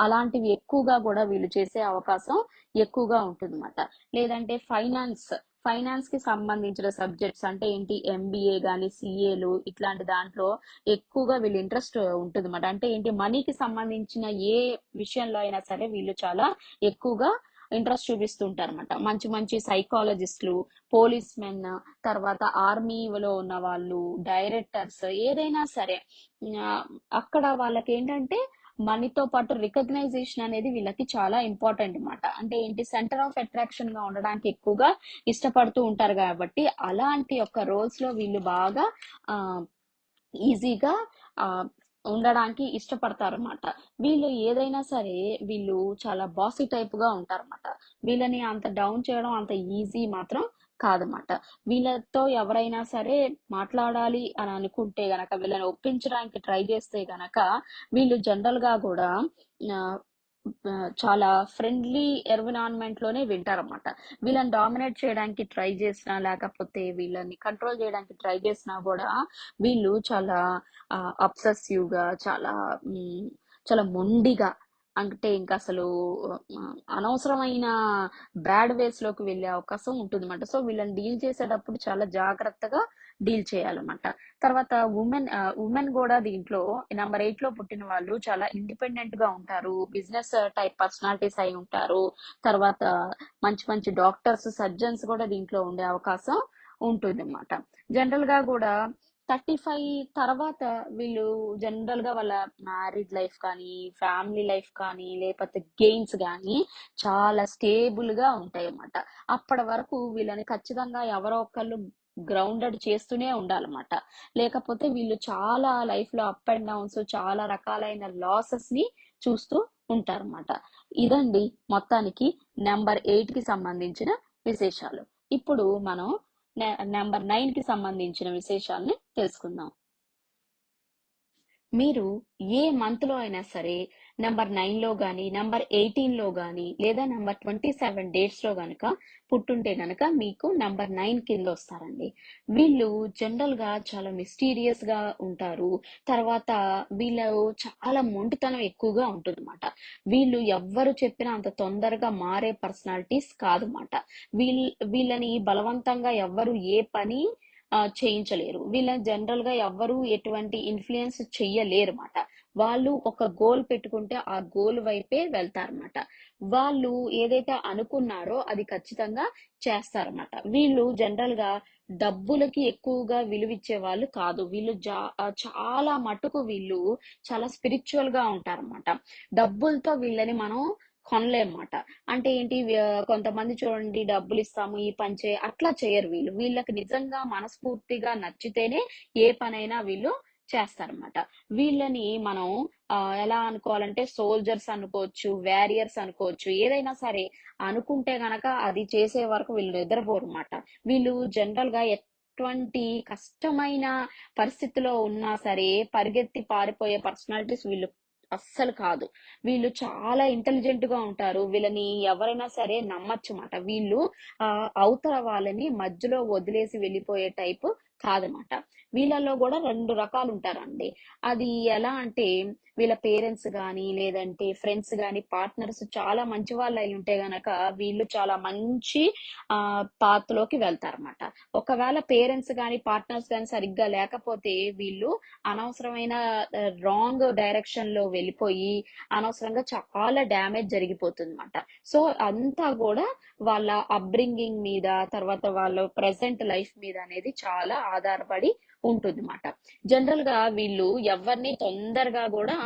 అలాంటివి ఎక్కువగా కూడా వీళ్ళు చేసే అవకాశం ఎక్కువగా ఉంటుందన్నమాట. లేదంటే ఫైనాన్స్ కి సంబంధించిన సబ్జెక్ట్స్ అంటే ఏంటి, ఎంబీఏ గాని, సిఏలు ఇట్లాంటి దాంట్లో ఎక్కువగా వీళ్ళు ఇంట్రెస్ట్ ఉంటుందన్నమాట. అంటే ఏంటి, మనీకి సంబంధించిన ఏ విషయంలో అయినా సరే వీళ్ళు చాలా ఎక్కువగా ఇంట్రెస్ట్ చూపిస్తుంటారన్నమాట. మంచి మంచి సైకాలజిస్టులు, పోలీస్ మెన్, తర్వాత ఆర్మీలో ఉన్న వాళ్ళు, డైరెక్టర్స్ ఏదైనా సరే ఆ, అక్కడ వాళ్ళకి ఏంటంటే మనీతో పాటు రికగ్నైజేషన్ అనేది వీళ్ళకి చాలా ఇంపార్టెంట్ అన్నమాట. అంటే ఏంటి, సెంటర్ ఆఫ్ అట్రాక్షన్ గా ఉండడానికి ఎక్కువగా ఇష్టపడుతూ ఉంటారు కాబట్టి అలాంటి యొక్క రోల్స్ లో వీళ్ళు బాగా ఆ ఈజీగా ఆ ఉండడానికి ఇష్టపడతారన్నమాట. వీళ్ళు ఏదైనా సరే వీళ్ళు చాలా బాసీ టైప్ గా ఉంటారన్నమాట. వీళ్ళని అంత డౌన్ చేయడం అంత ఈజీ మాత్రం కాదన్నమాట. వీళ్ళతో ఎవరైనా సరే మాట్లాడాలి అని అనుకుంటే గనక, వీళ్ళని ఒప్పించడానికి ట్రై చేస్తే గనక వీళ్ళు జనరల్ గా కూడా ఆ, చాలా ఫ్రెండ్లీ ఎన్విరాన్మెంట్ లోనే వింటారన్నమాట. వీళ్ళని డామినేట్ చేయడానికి ట్రై చేసినా, లేకపోతే వీళ్ళని కంట్రోల్ చేయడానికి ట్రై చేసినా కూడా వీళ్ళు చాలా అబ్సెసివ్ గా, ఉమ్, చాలా మొండిగా, అంటే ఇంకా అసలు అనవసరమైన బ్యాడ్ వేస్ లోకి వెళ్ళే అవకాశం ఉంటుందన్నమాట. సో వీళ్ళని డీల్ చేసేటప్పుడు చాలా జాగ్రత్తగా డీల్ చేయాలన్నమాట. తర్వాత ఉమెన్ కూడా దీంట్లో నెంబర్ 8 లో పుట్టిన వాళ్ళు చాలా ఇండిపెండెంట్ గా ఉంటారు. బిజినెస్ టైప్ పర్సనాలిటీస్ అయి ఉంటారు. తర్వాత మంచి మంచి డాక్టర్స్, సర్జన్స్ కూడా దీంట్లో ఉండే అవకాశం ఉంటుందన్నమాట. జనరల్ గా కూడా 35 తర్వాత వీళ్ళు జనరల్ గా వాళ్ళ మ్యారీడ్ లైఫ్ కానీ, ఫ్యామిలీ లైఫ్ కానీ, లేకపోతే గెయిన్స్ కానీ చాలా స్టేబుల్ గా ఉంటాయి అన్నమాట. అప్పటి వరకు వీళ్ళని ఖచ్చితంగా ఎవరో ఒకళ్ళు గ్రౌండెడ్ చేస్తూనే ఉండాలన్నమాట. లేకపోతే వీళ్ళు చాలా లైఫ్ లో అప్ అండ్ డౌన్స్, చాలా రకాలైన లాసెస్ ని చూస్తూ ఉంటారన్నమాట. ఇదండి మొత్తానికి నెంబర్ 8 కి సంబంధించిన విశేషాలు. ఇప్పుడు మనం నెంబర్ 9 కి సంబంధించిన విశేషాలని తెలుసుకుందాం. మీరు ఏ మంత్ లో అయినా సరే నెంబర్ 9 లో గాని, నెంబర్ 18 లో గాని, లేదా నెంబర్ 27 డేట్స్ లో గనక పుట్టుంటే గనక మీకు నెంబర్ 9 కింద వస్తారండి. వీళ్ళు జనరల్ గా చాలా మిస్టీరియస్ గా ఉంటారు. తర్వాత వీళ్ళు చాలా మొండితనం ఎక్కువగా ఉంటుందన్నమాట. వీళ్ళు ఎవ్వరు చెప్పినా అంత తొందరగా మారే పర్సనాలిటీస్ కాదన్నమాట. వీళ్ళని బలవంతంగా ఎవ్వరు ఏ పని చేయించలేరు. వీళ్ళని జనరల్ గా ఎవ్వరు ఎటువంటి ఇన్ఫ్లుయెన్స్ చెయ్యలేరు మాట. వాళ్ళు ఒక గోల్ పెట్టుకుంటే ఆ గోల్ వైపే వెళ్తారన్నమాట. వాళ్ళు ఏదైతే అనుకున్నారో అది ఖచ్చితంగా చేస్తారన్నమాట. వీళ్ళు జనరల్ గా డబ్బులకి ఎక్కువగా విలువిచ్చే వాళ్ళు కాదు. వీళ్ళు చాలా మటుకు వీళ్ళు చాలా స్పిరిచువల్ గా ఉంటారన్నమాట. డబ్బులతో వీళ్ళని మనం కొనలేమన్నమాట. అంటే ఏంటి, కొంతమంది చూడండి, డబ్బులు ఇస్తాము ఈ పని చేయి అట్లా చేయరు వీళ్ళు. వీళ్ళకి నిజంగా మనస్ఫూర్తిగా నచ్చితేనే ఏ పనైనా వీళ్ళు చేస్తారన్నమాట. వీళ్ళని మనం ఎలా అనుకోవాలంటే సోల్జర్స్ అనుకోవచ్చు, వారియర్స్ అనుకోవచ్చు, ఏదైనా సరే అనుకుంటే గనక అది చేసే వరకు వీళ్ళు నిద్రపోరు అన్నమాట. వీళ్ళు జనరల్ గా ఎటువంటి కష్టమైన పరిస్థితిలో ఉన్నా సరే పరిగెత్తి పారిపోయే పర్సనాలిటీస్ వీళ్ళు అస్సలు కాదు. వీళ్ళు చాలా ఇంటెలిజెంట్ గా ఉంటారు. వీళ్ళని ఎవరైనా సరే నమ్మచ్చు మాట. వీళ్ళు అవతల వాళ్ళని మధ్యలో వదిలేసి వెళ్ళిపోయే టైపు కాదనమాట. వీళ్ళలో కూడా రెండు రకాలు ఉంటారండి. అది ఎలా అంటే, వీళ్ళ పేరెంట్స్ గాని లేదంటే ఫ్రెండ్స్ గాని పార్ట్నర్స్ చాలా మంచి వాళ్ళు అయి ఉంటే గనక వీళ్ళు చాలా మంచి పాత్రలోకి వెళ్తారన్నమాట. ఒకవేళ పేరెంట్స్ గాని పార్ట్నర్స్ గాని సరిగ్గా లేకపోతే వీళ్ళు అనవసరమైన రాంగ్ డైరెక్షన్ లో వెళ్ళిపోయి అనవసరంగా చాలా డ్యామేజ్ జరిగిపోతుంది అనమాట. సో అంతా కూడా వాళ్ళ అప్బ్రింగింగ్ మీద, తర్వాత వాళ్ళ ప్రెసెంట్ లైఫ్ మీద అనేది చాలా ఆధారపడి ఉంటుంది అన్నమాట. జనరల్ గా వీళ్ళు ఎవరిని తొందరగా కూడా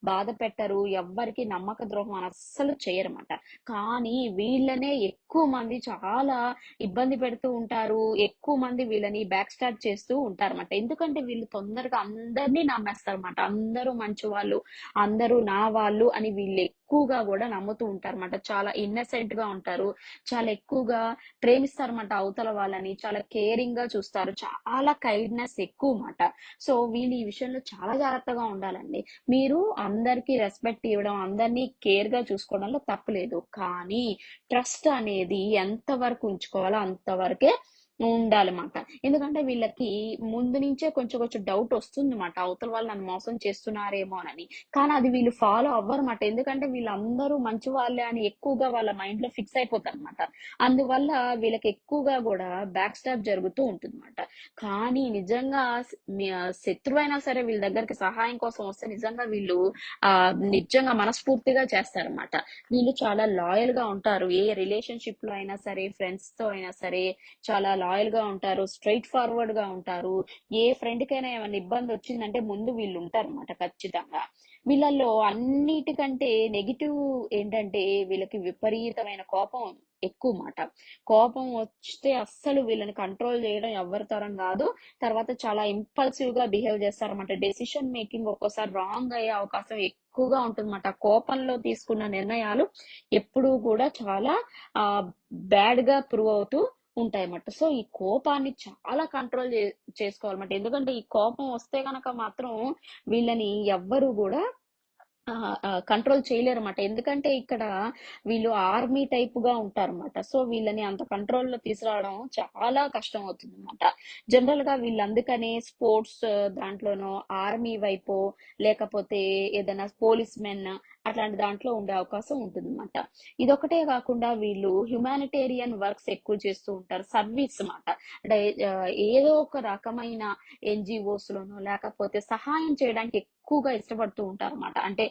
బాధ పెట్టరు, ఎవ్వరికి నమ్మక ద్రోహం అని అస్సలు చేయరన్నమాట. కానీ వీళ్ళనే ఎక్కువ మంది చాలా ఇబ్బంది పెడుతూ ఉంటారు. ఎక్కువ మంది వీళ్ళని బ్యాక్ స్టార్ట్ చేస్తూ ఉంటారన్నమాట. ఎందుకంటే వీళ్ళు తొందరగా అందరినీ నమ్మేస్తారన్నమాట. అందరూ మంచి వాళ్ళు, అందరూ నా వాళ్ళు అని వీళ్ళు ఎక్కువగా కూడా నమ్ముతూ ఉంటారన్నమాట. చాలా ఇన్నసెంట్ గా ఉంటారు, చాలా ఎక్కువగా ప్రేమిస్తారన్నమాట అవతల వాళ్ళని, చాలా కేరింగ్ గా చూస్తారు, చాలా కైండ్నెస్ ఎక్కువ మాట. సో వీళ్ళు ఈ విషయంలో చాలా జాగ్రత్తగా ఉండాలండి. మీరు అందరికీ రెస్పెక్ట్ ఇవ్వడం, అందరినీ కేర్ గా చూసుకోవడంలో తప్పులేదు. కానీ ట్రస్ట్ అనేది ఎంత వరకు ఉంచుకోవాలో అంతవరకే ఉండాలన్నమాట. ఎందుకంటే వీళ్ళకి ముందు నుంచే కొంచెం కొంచెం డౌట్ వస్తుంది మాట, అవతల వాళ్ళు నన్ను మోసం చేస్తున్నారేమోనని. కానీ అది వీళ్ళు ఫాలో అవ్వరన్నమాట. ఎందుకంటే వీళ్ళందరూ మంచి వాళ్ళే అని ఎక్కువగా వాళ్ళ మైండ్ లో ఫిక్స్ అయిపోతారు అనమాట. అందువల్ల వీళ్ళకి ఎక్కువగా కూడా బ్యాక్ స్టాప్ జరుగుతూ ఉంటుంది అనమాట. కానీ నిజంగా శత్రువైనా సరే వీళ్ళ దగ్గరికి సహాయం కోసం వస్తే నిజంగా వీళ్ళు ఆ నిజంగా మనస్ఫూర్తిగా చేస్తారన్నమాట. వీళ్ళు చాలా లాయల్ గా ఉంటారు. ఏ రిలేషన్షిప్ లో అయినా సరే, ఫ్రెండ్స్ తో అయినా సరే చాలా లాయల్ గా ఉంటారు, స్ట్రైట్ ఫార్వర్డ్ గా ఉంటారు. ఏ ఫ్రెండ్ కైనా ఏమైనా ఇబ్బంది వచ్చిందంటే ముందు వీళ్ళు ఉంటారు అనమాట ఖచ్చితంగా. వీళ్ళల్లో అన్నిటికంటే నెగిటివ్ ఏంటంటే వీళ్ళకి విపరీతమైన కోపం ఎక్కువ మాట. కోపం వస్తే అస్సలు వీళ్ళని కంట్రోల్ చేయడం ఎవరి తరం కాదు. తర్వాత చాలా ఇంపల్సివ్ గా బిహేవ్ చేస్తారన్నమాట. డెసిషన్ మేకింగ్ ఒక్కోసారి రాంగ్ అయ్యే అవకాశం ఎక్కువగా ఉంటుందన్నమాట. కోపంలో తీసుకున్న నిర్ణయాలు ఎప్పుడూ కూడా చాలా ఆ బ్యాడ్ గా ప్రూవ్ అవుతూ ఉంటాయన్నమాట. సో ఈ కోపాన్ని చాలా కంట్రోల్ చేసుకోవాలన్నమాట. ఎందుకంటే ఈ కోపం వస్తే గనక మాత్రం వీళ్ళని ఎవ్వరు కూడా కంట్రోల్ చేయలేరన్నమాట. ఎందుకంటే ఇక్కడ వీళ్ళు ఆర్మీ టైప్ గా ఉంటారన్నమాట. సో వీళ్ళని అంత కంట్రోల్ లో తీసుకురావడం చాలా కష్టం అవుతుంది అనమాట. జనరల్ గా వీళ్ళు అందుకనే స్పోర్ట్స్ దాంట్లోనో, ఆర్మీ వైపు, లేకపోతే ఏదైనా పోలీస్ మెన్ అట్లాంటి దాంట్లో ఉండే అవకాశం ఉంటుంది అనమాట. ఇదొకటే కాకుండా వీళ్ళు హ్యుమానిటేరియన్ వర్క్స్ ఎక్కువ చేస్తూ ఉంటారు, సర్వీస్ అన్నమాట. అంటే ఏదో ఒక రకమైన ఎన్జిఓస్ లోనో లేకపోతే సహాయం చేయడానికి ఎక్కువగా ఇష్టపడుతూ ఉంటారు అనమాట. అంటే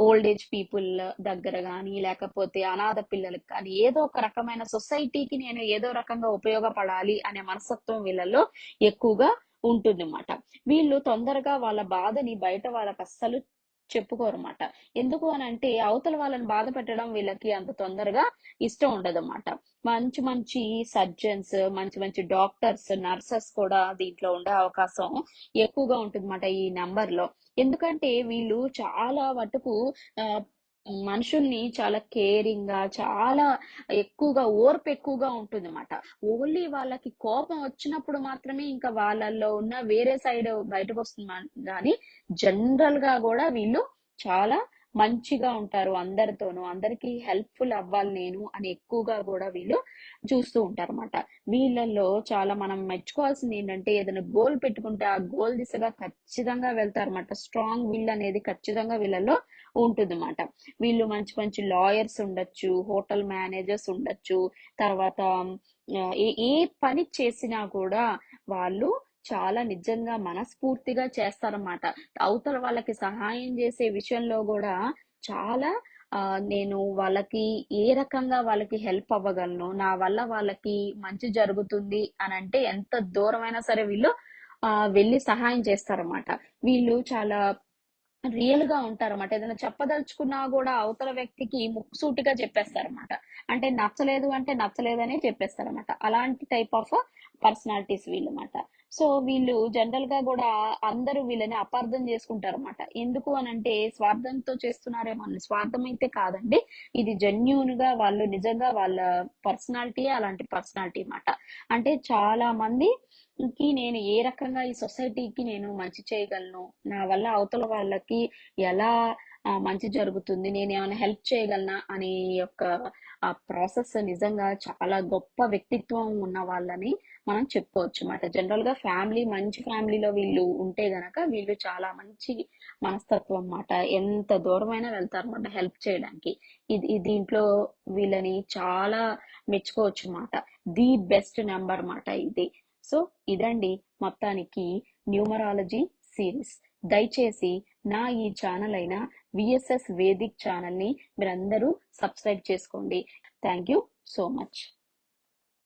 ఓల్డ్ ఏజ్ పీపుల్ దగ్గర కానీ లేకపోతే అనాథ పిల్లలకు కానీ ఏదో ఒక రకమైన సొసైటీకి నేను ఏదో రకంగా ఉపయోగపడాలి అనే మనస్తత్వం వీళ్ళలో ఎక్కువగా ఉంటుంది అన్నమాట. వీళ్ళు తొందరగా వాళ్ళ బాధని బయట వాళ్ళకి అస్సలు చెప్పుకోరన్నమాట. ఎందుకు అని అంటే అవతల వాళ్ళని బాధ పెట్టడం వీళ్ళకి అంత తొందరగా ఇష్టం ఉండదన్నమాట. మంచి మంచి సర్జన్స్, మంచి మంచి డాక్టర్స్, నర్సెస్ కూడా దీంట్లో ఉండే అవకాశం ఎక్కువగా ఉంటుందన్నమాట ఈ నెంబర్ లో. ఎందుకంటే వీళ్ళు చాలా మటుకు ఆ మనుషుల్ని చాలా కేరింగ్ గా, చాలా ఎక్కువగా ఓర్పు ఎక్కువగా ఉంటుంది అన్నమాట. ఓన్లీ వాళ్ళకి కోపం వచ్చినప్పుడు మాత్రమే ఇంకా వాళ్ళల్లో ఉన్న వేరే సైడ్ బయటకు వస్తుంది కానీ జనరల్ గా కూడా వీళ్ళు చాలా మంచిగా ఉంటారు. అందరితోనూ అందరికి హెల్ప్ఫుల్ అవ్వాలి నేను అని ఎక్కువగా కూడా వీళ్ళు చూస్తూ ఉంటారు అన్నమాట. వీళ్ళల్లో చాలా మనం మెచ్చుకోవాల్సింది ఏంటంటే ఏదైనా గోల్ పెట్టుకుంటే ఆ గోల్ దిశగా ఖచ్చితంగా వెళ్తారన్నమాట. స్ట్రాంగ్ విల్ అనేది ఖచ్చితంగా వీళ్ళలో ఉంటుంది అన్నమాట. వీళ్ళు మంచి మంచి లాయర్స్ ఉండొచ్చు, హోటల్ మేనేజర్స్ ఉండొచ్చు, తర్వాత ఏ పని చేసినా కూడా వాళ్ళు చాలా నిజంగా మనస్ఫూర్తిగా చేస్తారన్నమాట. అవతల వాళ్ళకి సహాయం చేసే విషయంలో కూడా చాలా నేను వాళ్ళకి ఏ రకంగా వాళ్ళకి హెల్ప్ అవ్వగలను, నా వల్ల వాళ్ళకి మంచి జరుగుతుంది అని అంటే ఎంత దూరమైనా సరే వీళ్ళు వెళ్ళి సహాయం చేస్తారన్నమాట. వీళ్ళు చాలా రియల్ గా ఉంటారన్నమాట. ఏదైనా చెప్పదలుచుకున్నా కూడా అవతల వ్యక్తికి ముక్కుసూటిగా చెప్పేస్తారన్నమాట. అంటే నచ్చలేదు అంటే నచ్చలేదనే చెప్పేస్తారన్నమాట. అలాంటి టైప్ ఆఫ్ పర్సనాలిటీస్ వీళ్ళన్నమాట. సో వీళ్ళు జనరల్ గా కూడా అందరూ వీళ్ళని అపార్థం చేసుకుంటారన్నమాట. ఎందుకు అనంటే స్వార్థంతో చేస్తున్నారేమో అని. స్వార్థం అయితే కాదండి. ఇది జెన్యూన్ గా వాళ్ళు నిజంగా వాళ్ళ పర్సనాలిటీ అలాంటి పర్సనాలిటీ అన్నమాట. అంటే చాలా మంది నేను ఏ రకంగా ఈ సొసైటీకి నేను మంచి చేయగలను, నా వల్ల అవతల వాళ్ళకి ఎలా మంచి జరుగుతుంది, నేను ఏమైనా హెల్ప్ చేయగలనా అనే యొక్క ఆ ప్రాసెస్ నిజంగా చాలా గొప్ప వ్యక్తిత్వం ఉన్న వాళ్ళని మనం చెప్పుకోవచ్చు అన్నమాట. జనరల్ గా ఫ్యామిలీ మంచి ఫ్యామిలీలో వీళ్ళు ఉంటే గనక వీళ్ళు చాలా మంచి మనస్తత్వం అన్నమాట. ఎంత దూరమైనా వెళ్తారన్నమాట హెల్ప్ చేయడానికి. దీంట్లో వీళ్ళని చాలా మెచ్చుకోవచ్చు అన్నమాట. ది బెస్ట్ నెంబర్ అన్నమాట ఇది. సో ఇదండి మొత్తానికి న్యూమరాలజీ సిరీస్. దయచేసి నా ఈ ఛానల్ అయిన విఎస్ఎస్ వేదిక్ ఛానల్ ని మీరందరూ సబ్స్క్రైబ్ చేసుకోండి. Thank you so much.